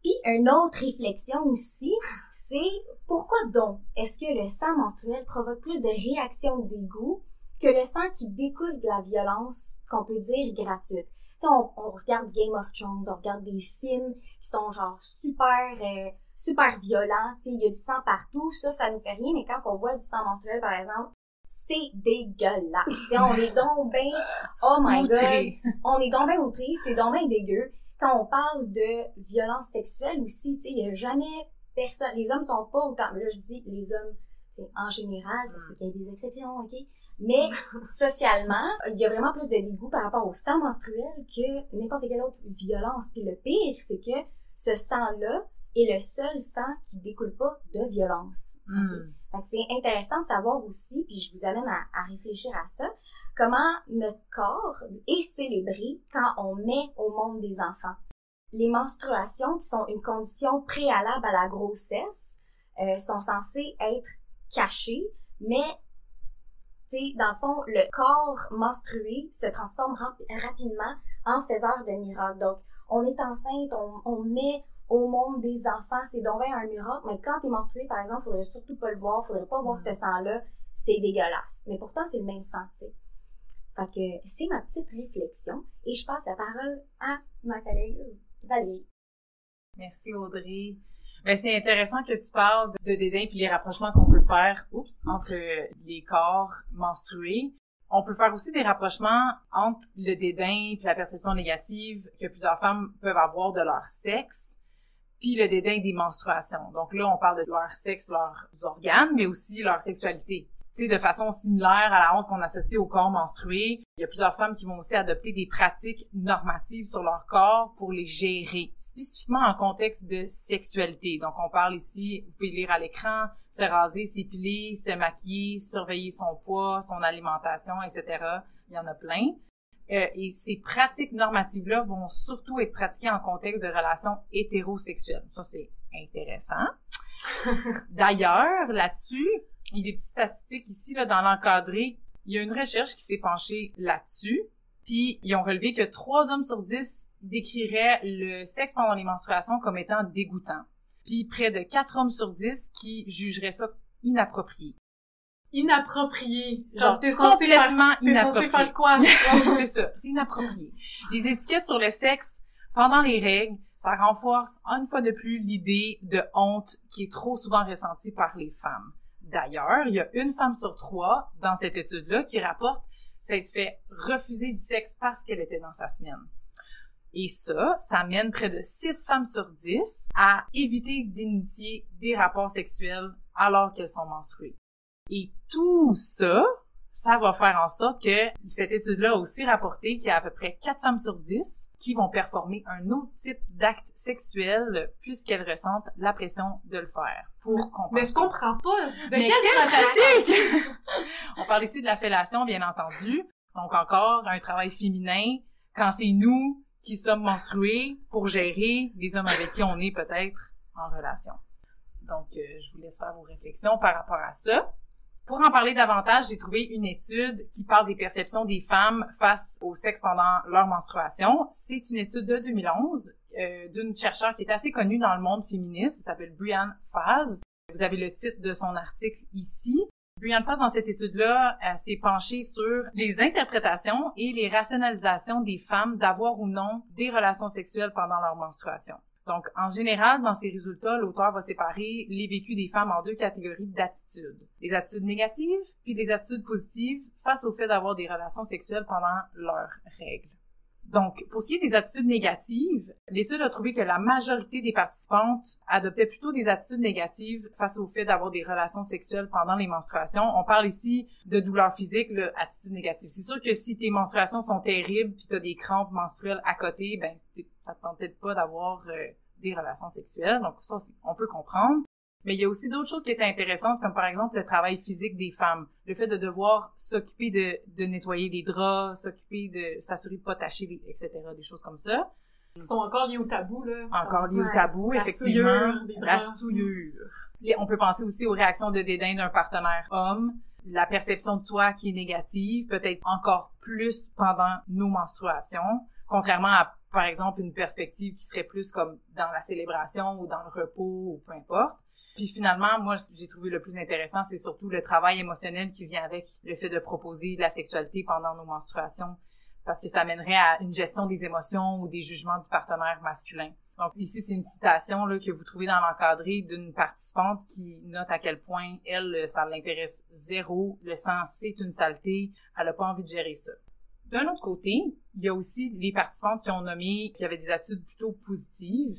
Puis, une autre réflexion aussi, c'est pourquoi donc est-ce que le sang menstruel provoque plus de réactions de dégoût que le sang qui découle de la violence qu'on peut dire gratuite? Tu sais, on regarde Game of Thrones, on regarde des films qui sont genre super violents, tu sais, il y a du sang partout, ça nous fait rien, mais quand on voit du sang menstruel, par exemple, c'est dégueulasse. Tu sais, on est donc ben, oh my god, on est donc ben outrés, c'est donc ben dégueu. Quand on parle de violence sexuelle aussi, tu sais, il y a jamais personne, les hommes sont pas autant, là je dis les hommes, en général, ça se peut qu'il y ait des exceptions, ok? Mais socialement, il y a vraiment plus de dégoût par rapport au sang menstruel que n'importe quelle autre violence. Puis le pire, c'est que ce sang-là est le seul sang qui découle pas de violence. Okay? Fait que c'est intéressant de savoir aussi, puis je vous amène à réfléchir à ça, comment notre corps est célébré quand on met au monde des enfants. Les menstruations, qui sont une condition préalable à la grossesse, sont censées être cachées, mais tu sais, dans le fond, le corps menstrué se transforme rapidement en faiseur de miracles. Donc, on est enceinte, on met au monde des enfants, c'est donc bien un miracle, mais quand t'es menstrué, par exemple, faudrait surtout pas le voir, faudrait pas voir ce sang-là, c'est dégueulasse. Mais pourtant, c'est le même sang, tu sais. Fait que c'est ma petite réflexion, et je passe la parole à ma collègue Valérie. Merci Audrey. Ben, c'est intéressant que tu parles de dédain puis les rapprochements qu'on peut faire, entre les corps menstrués. On peut faire aussi des rapprochements entre le dédain puis la perception négative que plusieurs femmes peuvent avoir de leur sexe puis le dédain des menstruations. Donc là, on parle de leur sexe, leurs organes, mais aussi leur sexualité. Tu sais, de façon similaire à la honte qu'on associe au corps menstrué, il y a plusieurs femmes qui vont aussi adopter des pratiques normatives sur leur corps pour les gérer, spécifiquement en contexte de sexualité. Donc, on parle ici, vous pouvez lire à l'écran, se raser, s'épiler, se maquiller, surveiller son poids, son alimentation, etc. Il y en a plein. Et ces pratiques normatives-là vont surtout être pratiquées en contexte de relations hétérosexuelles. Ça, c'est intéressant. D'ailleurs, là-dessus, il y a des petites statistiques ici, là, dans l'encadré. Il y a une recherche qui s'est penchée là-dessus. Puis, ils ont relevé que 3 hommes sur 10 décriraient le sexe pendant les menstruations comme étant dégoûtant. Puis, près de 4 hommes sur 10 qui jugeraient ça inapproprié. Inapproprié. Genre, t'es censé faire quoi? C'est ça. C'est inapproprié. Les étiquettes sur le sexe pendant les règles, ça renforce une fois de plus l'idée de honte qui est trop souvent ressentie par les femmes. D'ailleurs, il y a 1 femme sur 3 dans cette étude-là qui rapporte s'être fait refuser du sexe parce qu'elle était dans sa semaine. Et ça mène près de 6 femmes sur 10 à éviter d'initier des rapports sexuels alors qu'elles sont menstruées. Et tout ça va faire en sorte que cette étude-là a aussi rapporté qu'il y a à peu près 4 femmes sur 10 qui vont performer un autre type d'acte sexuel puisqu'elles ressentent la pression de le faire pour compenser. Mais je comprends pas. Mais quelle pratique! On parle ici de la fellation, bien entendu. Donc encore un travail féminin quand c'est nous qui sommes menstrués pour gérer les hommes avec qui on est peut-être en relation. Donc, je vous laisse faire vos réflexions par rapport à ça. Pour en parler davantage, j'ai trouvé une étude qui parle des perceptions des femmes face au sexe pendant leur menstruation. C'est une étude de 2011 d'une chercheure qui est assez connue dans le monde féministe. Elle s'appelle Brianne Faz. Vous avez le titre de son article ici. Brianne Faz, dans cette étude-là, s'est penchée sur les interprétations et les rationalisations des femmes d'avoir ou non des relations sexuelles pendant leur menstruation. Donc, en général, dans ces résultats, l'auteur va séparer les vécus des femmes en 2 catégories d'attitudes. Les attitudes négatives, puis les attitudes positives face au fait d'avoir des relations sexuelles pendant leurs règles. Donc, pour ce qui est des attitudes négatives, l'étude a trouvé que la majorité des participantes adoptaient plutôt des attitudes négatives face au fait d'avoir des relations sexuelles pendant les menstruations. On parle ici de douleurs physiques, là, attitude négative. C'est sûr que si tes menstruations sont terribles puis t'as des crampes menstruelles à côté, ben ça te tente peut-être pas d'avoir des relations sexuelles. Donc ça, on peut comprendre. Mais il y a aussi d'autres choses qui étaient intéressantes, comme par exemple le travail physique des femmes. Le fait de devoir s'occuper de nettoyer les draps, s'occuper de s'assurer de pas tacher, etc., des choses comme ça. Ils sont encore liés au tabou, là. Encore liés au tabou, effectivement. La souillure. On peut penser aussi aux réactions de dédain d'un partenaire homme. La perception de soi qui est négative, peut-être encore plus pendant nos menstruations, contrairement à, par exemple, une perspective qui serait plus comme dans la célébration ou dans le repos ou peu importe. Puis finalement, moi, j'ai trouvé le plus intéressant, c'est surtout le travail émotionnel qui vient avec le fait de proposer la sexualité pendant nos menstruations, parce que ça mènerait à une gestion des émotions ou des jugements du partenaire masculin. Donc ici, c'est une citation là que vous trouvez dans l'encadré d'une participante qui note à quel point elle, ça l'intéresse zéro, le sang, c'est une saleté, elle a pas envie de gérer ça. D'un autre côté, il y a aussi les participantes qui ont nommé qui avaient des attitudes plutôt positives,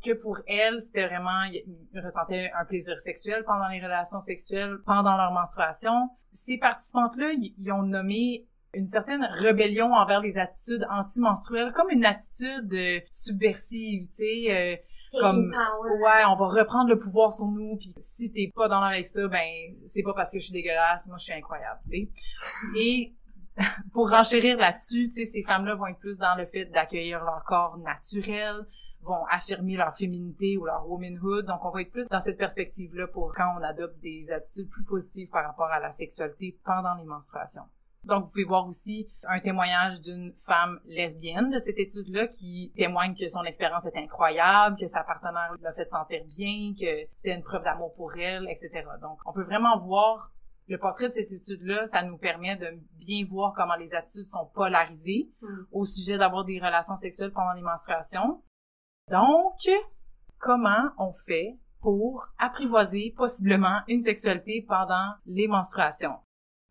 que pour elles, c'était vraiment, ils ressentaient un plaisir sexuel pendant les relations sexuelles, pendant leur menstruation. Ces participantes-là, ils ont nommé une certaine rébellion envers les attitudes anti-menstruelles, comme une attitude subversive, tu sais, comme ouais, on va reprendre le pouvoir sur nous, puis si t'es pas dans l'air avec ça, ben c'est pas parce que je suis dégueulasse, moi je suis incroyable, tu sais. Et pour renchérir là-dessus, tu sais, ces femmes-là vont être plus dans le fait d'accueillir leur corps naturel, vont affirmer leur féminité ou leur womanhood. Donc, on va être plus dans cette perspective-là pour quand on adopte des attitudes plus positives par rapport à la sexualité pendant les menstruations. Donc, vous pouvez voir aussi un témoignage d'une femme lesbienne de cette étude-là qui témoigne que son expérience est incroyable, que sa partenaire l'a fait sentir bien, que c'était une preuve d'amour pour elle, etc. Donc, on peut vraiment voir le portrait de cette étude-là, ça nous permet de bien voir comment les attitudes sont polarisées au sujet d'avoir des relations sexuelles pendant les menstruations. Donc, comment on fait pour apprivoiser possiblement une sexualité pendant les menstruations?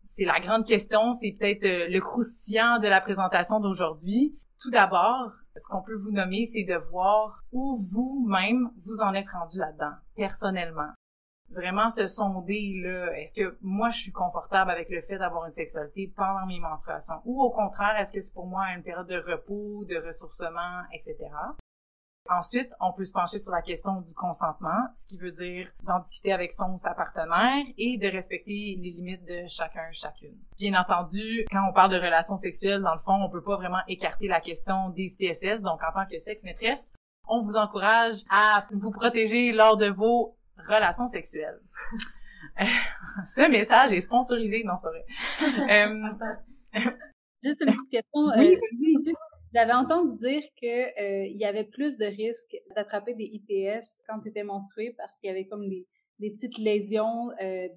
C'est la grande question, c'est peut-être le croustillant de la présentation d'aujourd'hui. Tout d'abord, ce qu'on peut vous nommer, c'est de voir où vous-même vous en êtes rendu là-dedans, personnellement. Vraiment se sonder, là, est-ce que moi je suis confortable avec le fait d'avoir une sexualité pendant mes menstruations? Ou au contraire, est-ce que c'est pour moi une période de repos, de ressourcement, etc.? Ensuite, on peut se pencher sur la question du consentement, ce qui veut dire d'en discuter avec son ou sa partenaire et de respecter les limites de chacune. Bien entendu, quand on parle de relations sexuelles, dans le fond, on peut pas vraiment écarter la question des ITSS. Donc, en tant que sexe-maîtresse, on vous encourage à vous protéger lors de vos relations sexuelles. Ce message est sponsorisé, non, c'est pas vrai. Juste une petite question. Oui, vas-y. J'avais entendu dire que il y avait plus de risques d'attraper des ITS quand tu étais menstruée parce qu'il y avait comme des petites lésions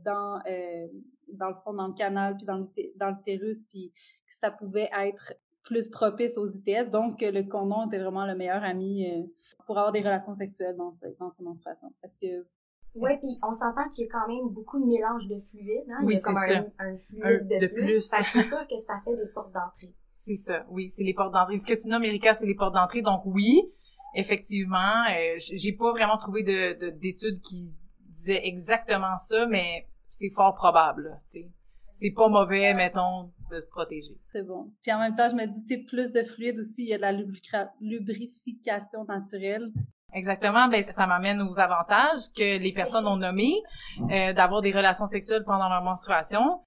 dans le fond, dans le canal, puis dans l'utérus, puis que ça pouvait être plus propice aux ITS. Donc, le condom était vraiment le meilleur ami pour avoir des relations sexuelles dans ces menstruations. Parce que ouais, puis on s'entend qu'il y a quand même beaucoup de mélange de fluides, hein. Oui, il y a comme c'est un fluide de plus. plus. Fait que c'est sûr que ça fait des portes d'entrée. C'est ça, oui, c'est les portes d'entrée. Ce que tu nommes, Erika, c'est les portes d'entrée. Donc oui, effectivement, j'ai pas vraiment trouvé d'études qui disaient exactement ça, mais c'est fort probable, tu sais. C'est pas mauvais, mettons, de te protéger. C'est bon. Puis en même temps, je me dis, tu sais, plus de fluide aussi, il y a de la lubrification naturelle. Exactement, ben ça m'amène aux avantages que les personnes ont nommés, d'avoir des relations sexuelles pendant leur menstruation.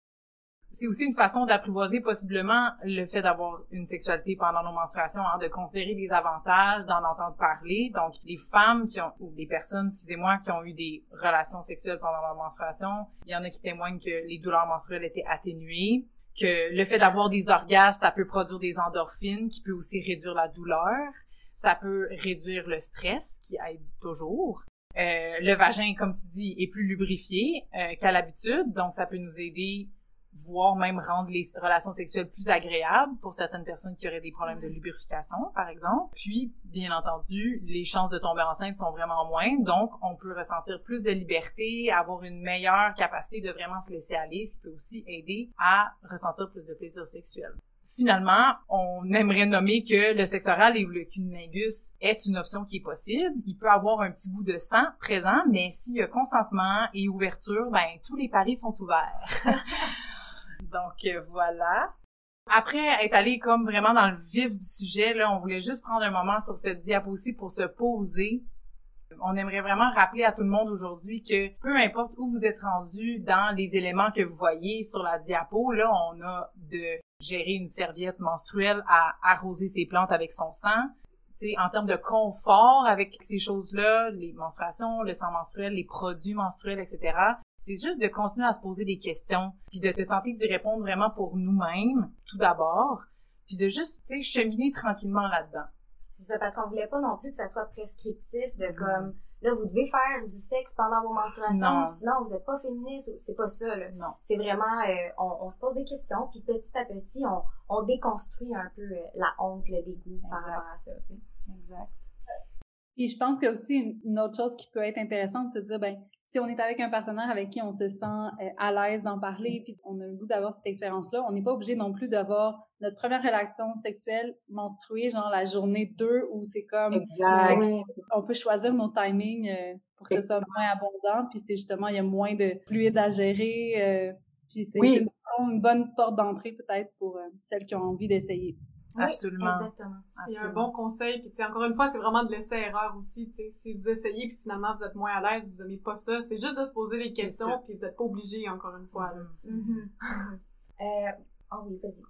C'est aussi une façon d'apprivoiser possiblement le fait d'avoir une sexualité pendant nos menstruations, hein, de considérer les avantages, d'en entendre parler. Donc, les femmes ou les personnes, excusez-moi, qui ont eu des relations sexuelles pendant leur menstruation, il y en a qui témoignent que les douleurs menstruelles étaient atténuées, que le fait d'avoir des orgasmes, ça peut produire des endorphines, qui peut aussi réduire la douleur. Ça peut réduire le stress, qui aide toujours. Le vagin, comme tu dis, est plus lubrifié qu'à l'habitude, donc ça peut nous aider, voire même rendre les relations sexuelles plus agréables pour certaines personnes qui auraient des problèmes de lubrification, par exemple. Puis, bien entendu, les chances de tomber enceinte sont vraiment moindres, donc on peut ressentir plus de liberté, avoir une meilleure capacité de vraiment se laisser aller, ce qui peut aussi aider à ressentir plus de plaisir sexuel. Finalement, on aimerait nommer que le sexe oral et le cunnilingus est une option qui est possible. Il peut avoir un petit bout de sang présent, mais s'il y a consentement et ouverture, ben tous les paris sont ouverts. Donc voilà. Après être allé comme vraiment dans le vif du sujet, là, on voulait juste prendre un moment sur cette diapositive pour se poser. On aimerait vraiment rappeler à tout le monde aujourd'hui que peu importe où vous êtes rendu dans les éléments que vous voyez sur la diapo, là, on a de gérer une serviette menstruelle à arroser ses plantes avec son sang. Tu sais, en termes de confort avec ces choses-là, les menstruations, le sang menstruel, les produits menstruels, etc., c'est juste de continuer à se poser des questions, puis de tenter d'y répondre vraiment pour nous-mêmes, tout d'abord, puis de juste, tu sais, cheminer tranquillement là-dedans. C'est ça, parce qu'on voulait pas non plus que ça soit prescriptif de comme, là, vous devez faire du sexe pendant vos menstruations, sinon vous êtes pas féministe, c'est pas ça, là. Non. C'est vraiment, on se pose des questions, puis petit à petit, on déconstruit un peu la honte, le dégoût par rapport à ça, tu sais. Exact. Puis je pense que aussi une autre chose qui peut être intéressante, c'est de dire, ben, si on est avec un partenaire avec qui on se sent à l'aise d'en parler, puis on a le goût d'avoir cette expérience-là, on n'est pas obligé non plus d'avoir notre première relation sexuelle menstruée, genre la journée 2, où c'est comme... on peut choisir nos timings pour que ce soit moins abondant, puis c'est justement, il y a moins de fluide à gérer, puis c'est une bonne porte d'entrée peut-être pour celles qui ont envie d'essayer. Oui, absolument. Exactement. C'est un bon conseil. Puis, tu sais, encore une fois, c'est vraiment de l'essai-erreur aussi. Tu sais, si vous essayez puis finalement vous êtes moins à l'aise, vous aimez pas ça, c'est juste de se poser des questions puis vous êtes pas obligé encore une fois. Là. Oh oui, vas-y.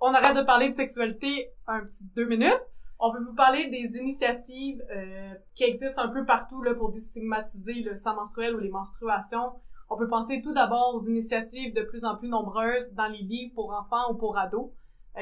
On arrête de parler de sexualité un petit 2 minutes. On veut vous parler des initiatives qui existent un peu partout là pour déstigmatiser le sang menstruel ou les menstruations. On peut penser tout d'abord aux initiatives de plus en plus nombreuses dans les livres pour enfants ou pour ados.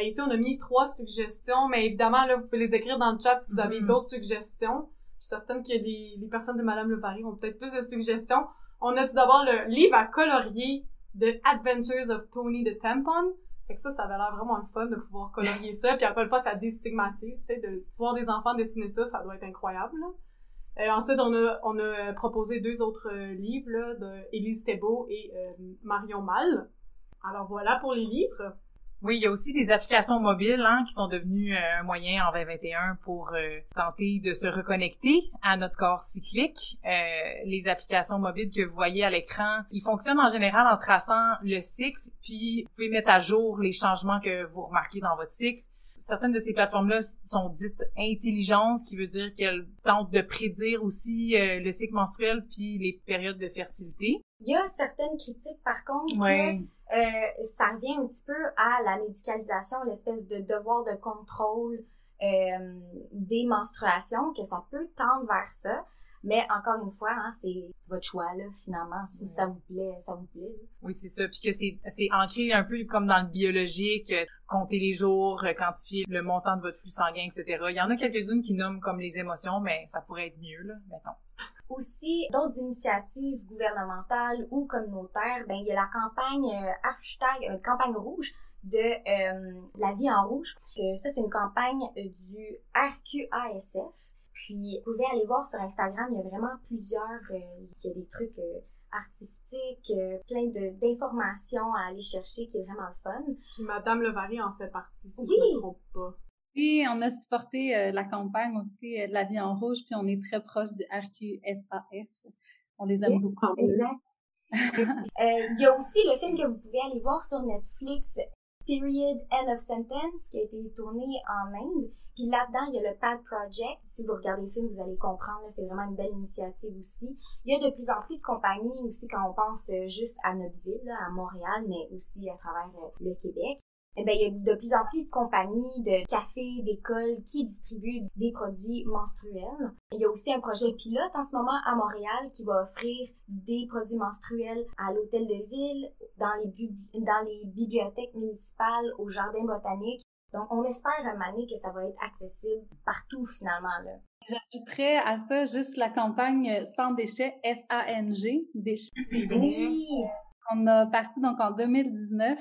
Ici, on a mis 3 suggestions, mais évidemment, là, vous pouvez les écrire dans le chat si vous avez d'autres suggestions. Je suis certaine que les personnes de Madame Levary ont peut-être plus de suggestions. On a tout d'abord le livre à colorier The Adventures of Tony the Tampon. Fait que ça avait l'air vraiment le fun de pouvoir colorier ça. Puis encore une fois, ça déstigmatise, tu sais, de voir des enfants dessiner ça, ça doit être incroyable, là. Ensuite, on a proposé 2 autres livres, là, de Élise Thébault et Marion Mal. Alors voilà pour les livres. Oui, il y a aussi des applications mobiles hein, qui sont devenues un moyen en 2021 pour tenter de se reconnecter à notre corps cyclique. Les applications mobiles que vous voyez à l'écran, ils fonctionnent en général en traçant le cycle, puis vous pouvez mettre à jour les changements que vous remarquez dans votre cycle. Certaines de ces plateformes-là sont dites intelligentes, ce qui veut dire qu'elles tentent de prédire aussi le cycle menstruel puis les périodes de fertilité. Il y a certaines critiques, par contre, que ça revient un petit peu à la médicalisation, l'espèce de devoir de contrôle des menstruations, que ça peut tendre vers ça. Mais encore une fois, hein, c'est votre choix, là, finalement. Si ça vous plaît, ça vous plaît. Là. Oui, c'est ça. Puis que c'est ancré un peu comme dans le biologique, compter les jours, quantifier le montant de votre flux sanguin, etc. Il y en a quelques-unes qui nomment comme les émotions, mais ça pourrait être mieux, là, mettons. Aussi, d'autres initiatives gouvernementales ou communautaires, ben il y a la campagne campagne rouge de La vie en rouge. Ça, c'est une campagne du RQASF. Puis, vous pouvez aller voir sur Instagram, il y a vraiment plusieurs, il y a des trucs artistique, plein d'informations à aller chercher qui est vraiment le fun. Puis Madame Levary en fait partie, si Oui. je me trompe pas. Et on a supporté la campagne aussi de la Vie en Rouge, puis on est très proche du RQSAF. On les aime beaucoup. Exact. Il y a aussi le film que vous pouvez aller voir sur Netflix, Period, End of Sentence, qui a été tourné en Inde. Puis là-dedans, il y a le PAD Project. Si vous regardez le film, vous allez comprendre, là, c'est vraiment une belle initiative aussi. Il y a de plus en plus de compagnies aussi quand on pense juste à notre ville, là, à Montréal, mais aussi à travers le Québec. Eh bien, il y a de plus en plus de compagnies, de cafés, d'écoles qui distribuent des produits menstruels. Il y a aussi un projet pilote en ce moment à Montréal qui va offrir des produits menstruels à l'hôtel de ville, dans les bibliothèques municipales, au jardin botanique. Donc, on espère un moment donné que ça va être accessible partout finalement, là. J'ajouterais à ça juste la campagne Sans déchets, S-A-N-G, déchets. C'est vrai. On a parti donc en 2019.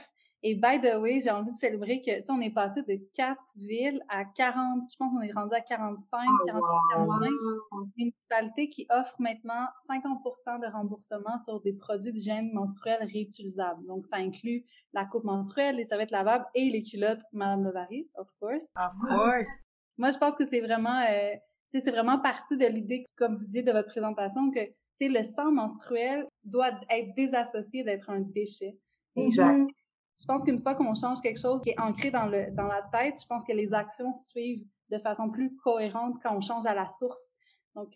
Et by the way, j'ai envie de célébrer que, tu sais, on est passé de 4 villes à 40, je pense qu'on est rendu à 45, 45 municipalités qui offrent maintenant 50% de remboursement sur des produits d'hygiène menstruelle réutilisables. Donc, ça inclut la coupe menstruelle, les serviettes lavables et les culottes Madame Levary, of course. Of course! Moi, je pense que c'est vraiment, tu sais, c'est vraiment partie de l'idée, comme vous disiez de votre présentation, que, tu sais, le sang menstruel doit être désassocié d'être un déchet. Exact. Je pense qu'une fois qu'on change quelque chose qui est ancré dans la tête, je pense que les actions suivent de façon plus cohérente quand on change à la source. Donc,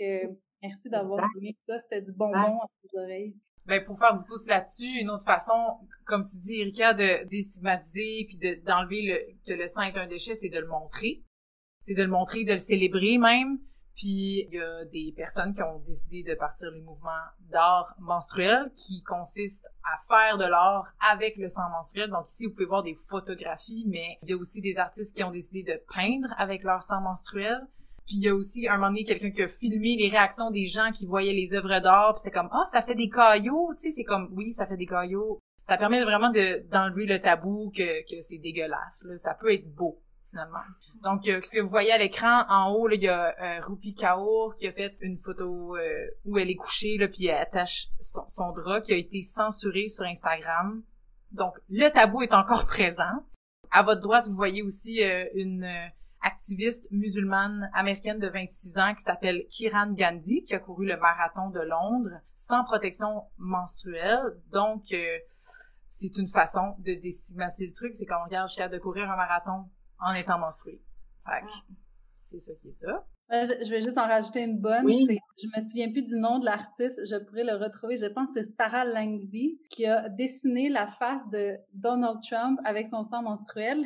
merci d'avoir donné ça. C'était du bonbon à vos oreilles. Ben, pour faire du pouce là-dessus, une autre façon, comme tu dis, Erika, de déstigmatiser puis d'enlever que le sang est un déchet, c'est de le montrer. C'est de le montrer, de le célébrer même. Puis, il y a des personnes qui ont décidé de partir les mouvements d'art menstruel qui consistent à faire de l'art avec le sang menstruel. Donc ici, vous pouvez voir des photographies, mais il y a aussi des artistes qui ont décidé de peindre avec leur sang menstruel. Puis il y a aussi, un moment donné, quelqu'un qui a filmé les réactions des gens qui voyaient les œuvres d'art. Puis c'était comme, ça fait des caillots. Tu sais, c'est comme, oui, ça fait des caillots. Ça permet vraiment d'enlever le tabou que c'est dégueulasse. Là. Ça peut être beau, finalement. Donc, ce que vous voyez à l'écran, en haut, là, il y a Rupi Kaur qui a fait une photo où elle est couchée, là, puis elle attache son drap, qui a été censuré sur Instagram. Donc, le tabou est encore présent. À votre droite, vous voyez aussi une activiste musulmane américaine de 26 ans qui s'appelle Kiran Gandhi, qui a couru le marathon de Londres sans protection menstruelle. Donc, c'est une façon de déstigmatiser le truc. C'est quand on regarde, je suis capable de courir un marathon en étant menstruée. Fait que, c'est ça qui est ça. Je vais juste en rajouter une bonne. Oui. Je me souviens plus du nom de l'artiste. Je pourrais le retrouver. Je pense que c'est Sarah Langby qui a dessiné la face de Donald Trump avec son sang menstruel.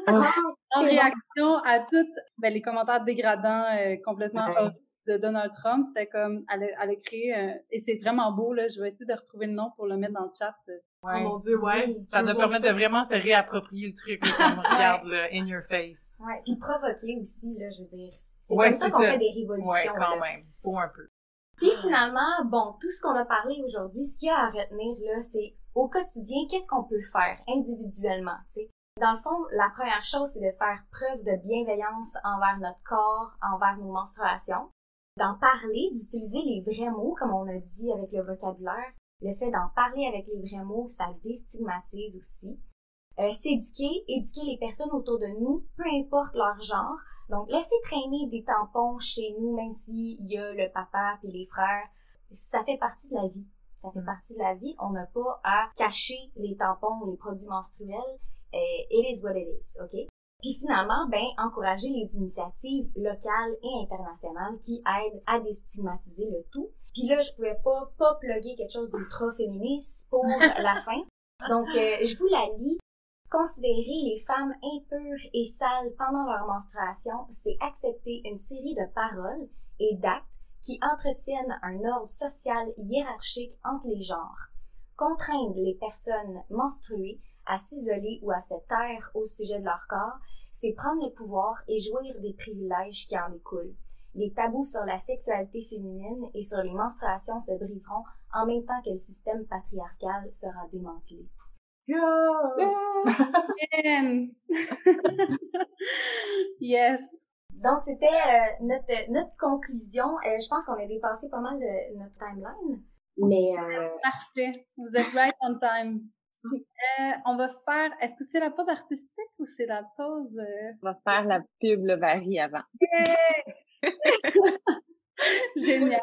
En réaction à toutes les commentaires dégradants complètement horribles de Donald Trump. C'était comme, elle a créé et c'est vraiment beau, là. Je vais essayer de retrouver le nom pour le mettre dans le chat. Ouais. Oh mon Dieu, ouais. Ça doit permettre de vraiment se réapproprier le truc, là, comme regarde le in your face. Ouais, puis provoquer aussi, là, je veux dire. C'est Ouais, comme ça qu'on fait des révolutions. Ouais, quand là. même. Faut un peu. Puis finalement, bon, tout ce qu'on a parlé aujourd'hui, ce qu'il y a à retenir, là, c'est au quotidien, qu'est-ce qu'on peut faire individuellement, tu sais. Dans le fond, la première chose, c'est de faire preuve de bienveillance envers notre corps, envers nos menstruations. D'en parler, d'utiliser les vrais mots, comme on a dit avec le vocabulaire. Le fait d'en parler avec les vrais mots, ça déstigmatise aussi. S'éduquer, éduquer les personnes autour de nous, peu importe leur genre. Donc, laisser traîner des tampons chez nous, même s'il y a le papa et les frères, ça fait partie de la vie. Ça fait partie de la vie. On n'a pas à cacher les tampons ou les produits menstruels. It is what it is, OK? Puis finalement, encourager les initiatives locales et internationales qui aident à déstigmatiser le tout. Puis là, je pouvais pas plugger quelque chose d'ultra féministe pour la fin. Donc, je vous la lis. Considérer les femmes impures et sales pendant leur menstruation, c'est accepter une série de paroles et d'actes qui entretiennent un ordre social hiérarchique entre les genres. Contraindre les personnes menstruées à s'isoler ou à se taire au sujet de leur corps, c'est prendre le pouvoir et jouir des privilèges qui en découlent. Les tabous sur la sexualité féminine et sur les menstruations se briseront en même temps que le système patriarcal sera démantelé. Yes! Donc, c'était notre conclusion. Je pense qu'on a dépassé pas mal de notre timeline. Mais Parfait. Vous êtes right on time. On va faire... Est-ce que c'est la pause artistique ou c'est la pause... On va faire la pub Lovary avant. Génial.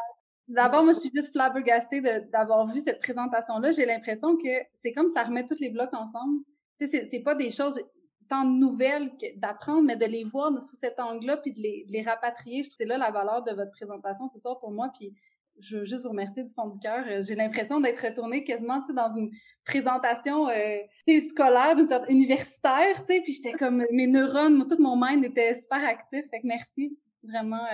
D'abord, moi, je suis juste flabbergastée d'avoir vu cette présentation-là. J'ai l'impression que c'est comme ça remet tous les blocs ensemble. Tu sais, c'est pas des choses tant nouvelles d'apprendre, mais de les voir sous cet angle-là puis de les rapatrier. Je trouve que c'est là la valeur de votre présentation ce soir pour moi. Puis je veux juste vous remercier du fond du cœur. J'ai l'impression d'être retournée quasiment, tu sais, dans une présentation scolaire, d'une sorte universitaire, tu sais. Puis j'étais comme, mes neurones, tout mon mind était super actif. Fait que merci, vraiment.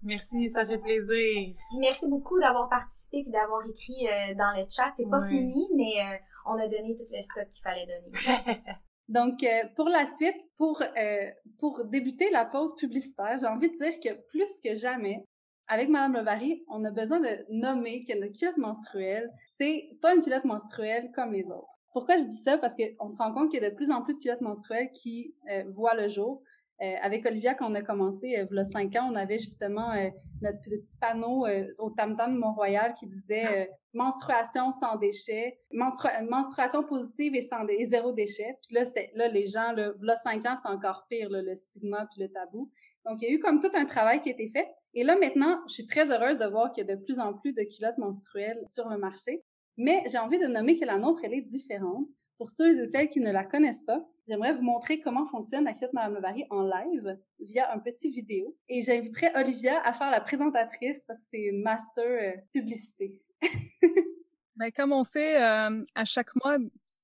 Merci, ça fait plaisir. Puis merci beaucoup d'avoir participé puis d'avoir écrit dans le chat. C'est pas fini, mais on a donné tout le stock qu'il fallait donner. Donc, pour la suite, pour débuter la pause publicitaire, j'ai envie de dire que plus que jamais, avec Madame Lovary, on a besoin de nommer que notre culotte menstruelle, c'est pas une culotte menstruelle comme les autres. Pourquoi je dis ça? Parce qu'on se rend compte qu'il y a de plus en plus de culottes menstruelles qui voient le jour. Avec Olivia, quand on a commencé, il y a 5 ans, on avait justement notre petit panneau au Tam-Tam de Mont-Royal qui disait menstruation sans déchets, menstruation positive et zéro déchet. Puis là, les gens, là, 5 ans, c'était encore pire, là, le stigma puis le tabou. Donc, il y a eu comme tout un travail qui a été fait. Et là, maintenant, je suis très heureuse de voir qu'il y a de plus en plus de culottes menstruelles sur le marché. Mais j'ai envie de nommer que la nôtre, elle est différente. Pour ceux et celles qui ne la connaissent pas, j'aimerais vous montrer comment fonctionne la culotte Madame Lovary en live via un petit vidéo. Et j'inviterai Olivia à faire la présentatrice parce que c'est master publicité. Ben, comme on sait, à chaque mois,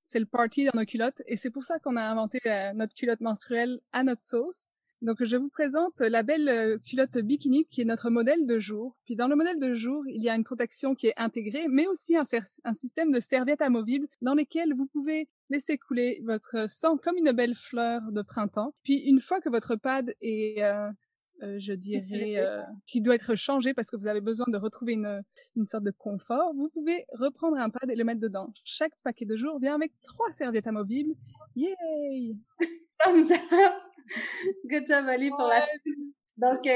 c'est le party dans nos culottes et c'est pour ça qu'on a inventé notre culotte menstruelle à notre sauce. Donc, je vous présente la belle culotte bikini qui est notre modèle de jour. Puis, dans le modèle de jour, il y a une protection qui est intégrée, mais aussi un système de serviettes amovibles dans lesquelles vous pouvez laisser couler votre sang comme une belle fleur de printemps. Puis, une fois que votre pad est, je dirais, qui doit être changé parce que vous avez besoin de retrouver une sorte de confort, vous pouvez reprendre un pad et le mettre dedans. Chaque paquet de jour vient avec 3 serviettes amovibles. Yay! Thumbs up! Good job, Ali, pour la... Donc,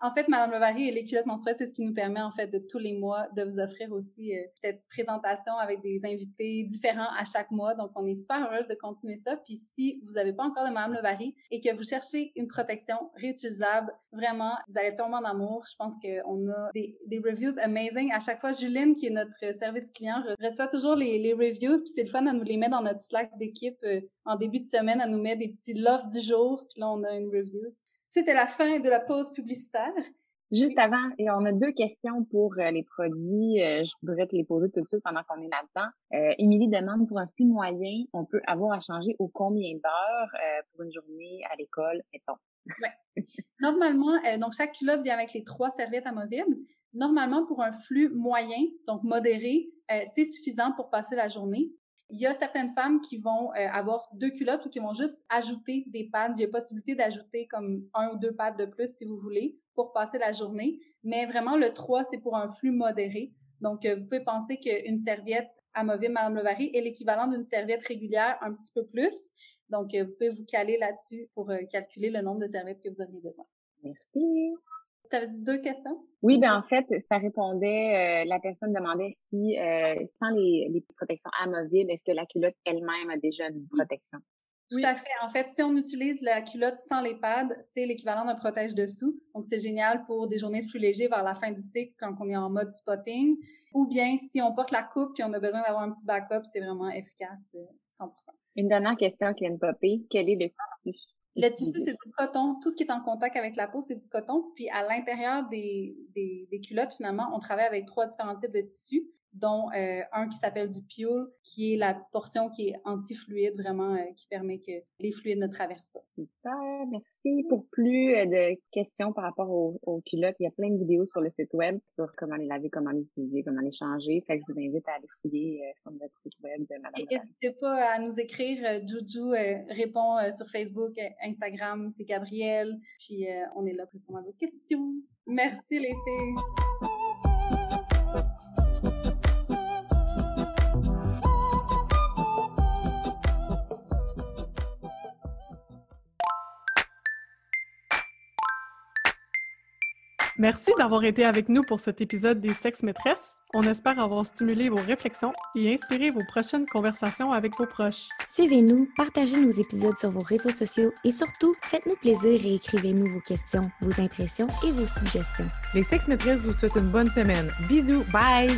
en fait, Madame Lovary et les culottes menstruelles, c'est ce qui nous permet, en fait, de tous les mois, de vous offrir aussi cette présentation avec des invités différents à chaque mois. Donc, on est super heureuse de continuer ça. Puis, si vous n'avez pas encore de Madame Lovary et que vous cherchez une protection réutilisable, vraiment, vous allez tomber en amour. Je pense qu'on a des reviews amazing. À chaque fois, Juline, qui est notre service client, reçoit toujours les reviews. Puis, c'est le fun, elle nous les met dans notre Slack d'équipe. En début de semaine, elle nous met des petits loves du jour. Puis là, on a une review. C'était la fin de la pause publicitaire. Juste avant, et on a 2 questions pour les produits. Je voudrais te les poser tout de suite pendant qu'on est là-dedans. Émilie demande, pour un flux moyen, on peut avoir à changer au combien d'heures pour une journée à l'école, mettons? Ouais. Normalement, donc chaque culotte vient avec les 3 serviettes amovibles. Normalement, pour un flux moyen, donc modéré, c'est suffisant pour passer la journée. Il y a certaines femmes qui vont avoir 2 culottes ou qui vont juste ajouter des pads. Il y a possibilité d'ajouter comme 1 ou 2 pads de plus si vous voulez pour passer la journée. Mais vraiment, le 3, c'est pour un flux modéré. Donc, vous pouvez penser qu'une serviette amovible Madame Lovary est l'équivalent d'une serviette régulière un petit peu plus. Donc, vous pouvez vous caler là-dessus pour calculer le nombre de serviettes que vous auriez besoin. Merci. Tu avais dit 2 questions? Oui, ben en fait, ça répondait, la personne demandait si, sans les protections amovibles, est-ce que la culotte elle-même a déjà une protection? Tout à fait. En fait, si on utilise la culotte sans les pads, c'est l'équivalent d'un protège-dessous. Donc, c'est génial pour des journées de flux léger vers la fin du cycle quand on est en mode spotting. Ou bien, si on porte la coupe puis on a besoin d'avoir un petit backup, c'est vraiment efficace 100%. Une dernière question qui vient de popper. Quel est le tissu? Le tissu, c'est du coton. Tout ce qui est en contact avec la peau, c'est du coton. Puis, à l'intérieur des culottes, finalement, on travaille avec 3 différents types de tissus, dont un qui s'appelle du pure, qui est la portion qui est anti-fluide, vraiment, qui permet que les fluides ne traversent pas. Super, merci. Pour plus de questions par rapport aux culottes, il y a plein de vidéos sur le site web sur comment les laver, comment les utiliser, comment les changer. Fait que je vous invite à aller fouiller sur notre site web de Madame Lovary. N'hésitez pas à nous écrire. Juju répond sur Facebook, Instagram, c'est Gabrielle. Puis on est là pour répondre à vos questions. Merci les filles. Merci d'avoir été avec nous pour cet épisode des Sexes Maîtresses. On espère avoir stimulé vos réflexions et inspiré vos prochaines conversations avec vos proches. Suivez-nous, partagez nos épisodes sur vos réseaux sociaux et surtout, faites-nous plaisir et écrivez-nous vos questions, vos impressions et vos suggestions. Les Sexes Maîtresses vous souhaitent une bonne semaine. Bisous, bye!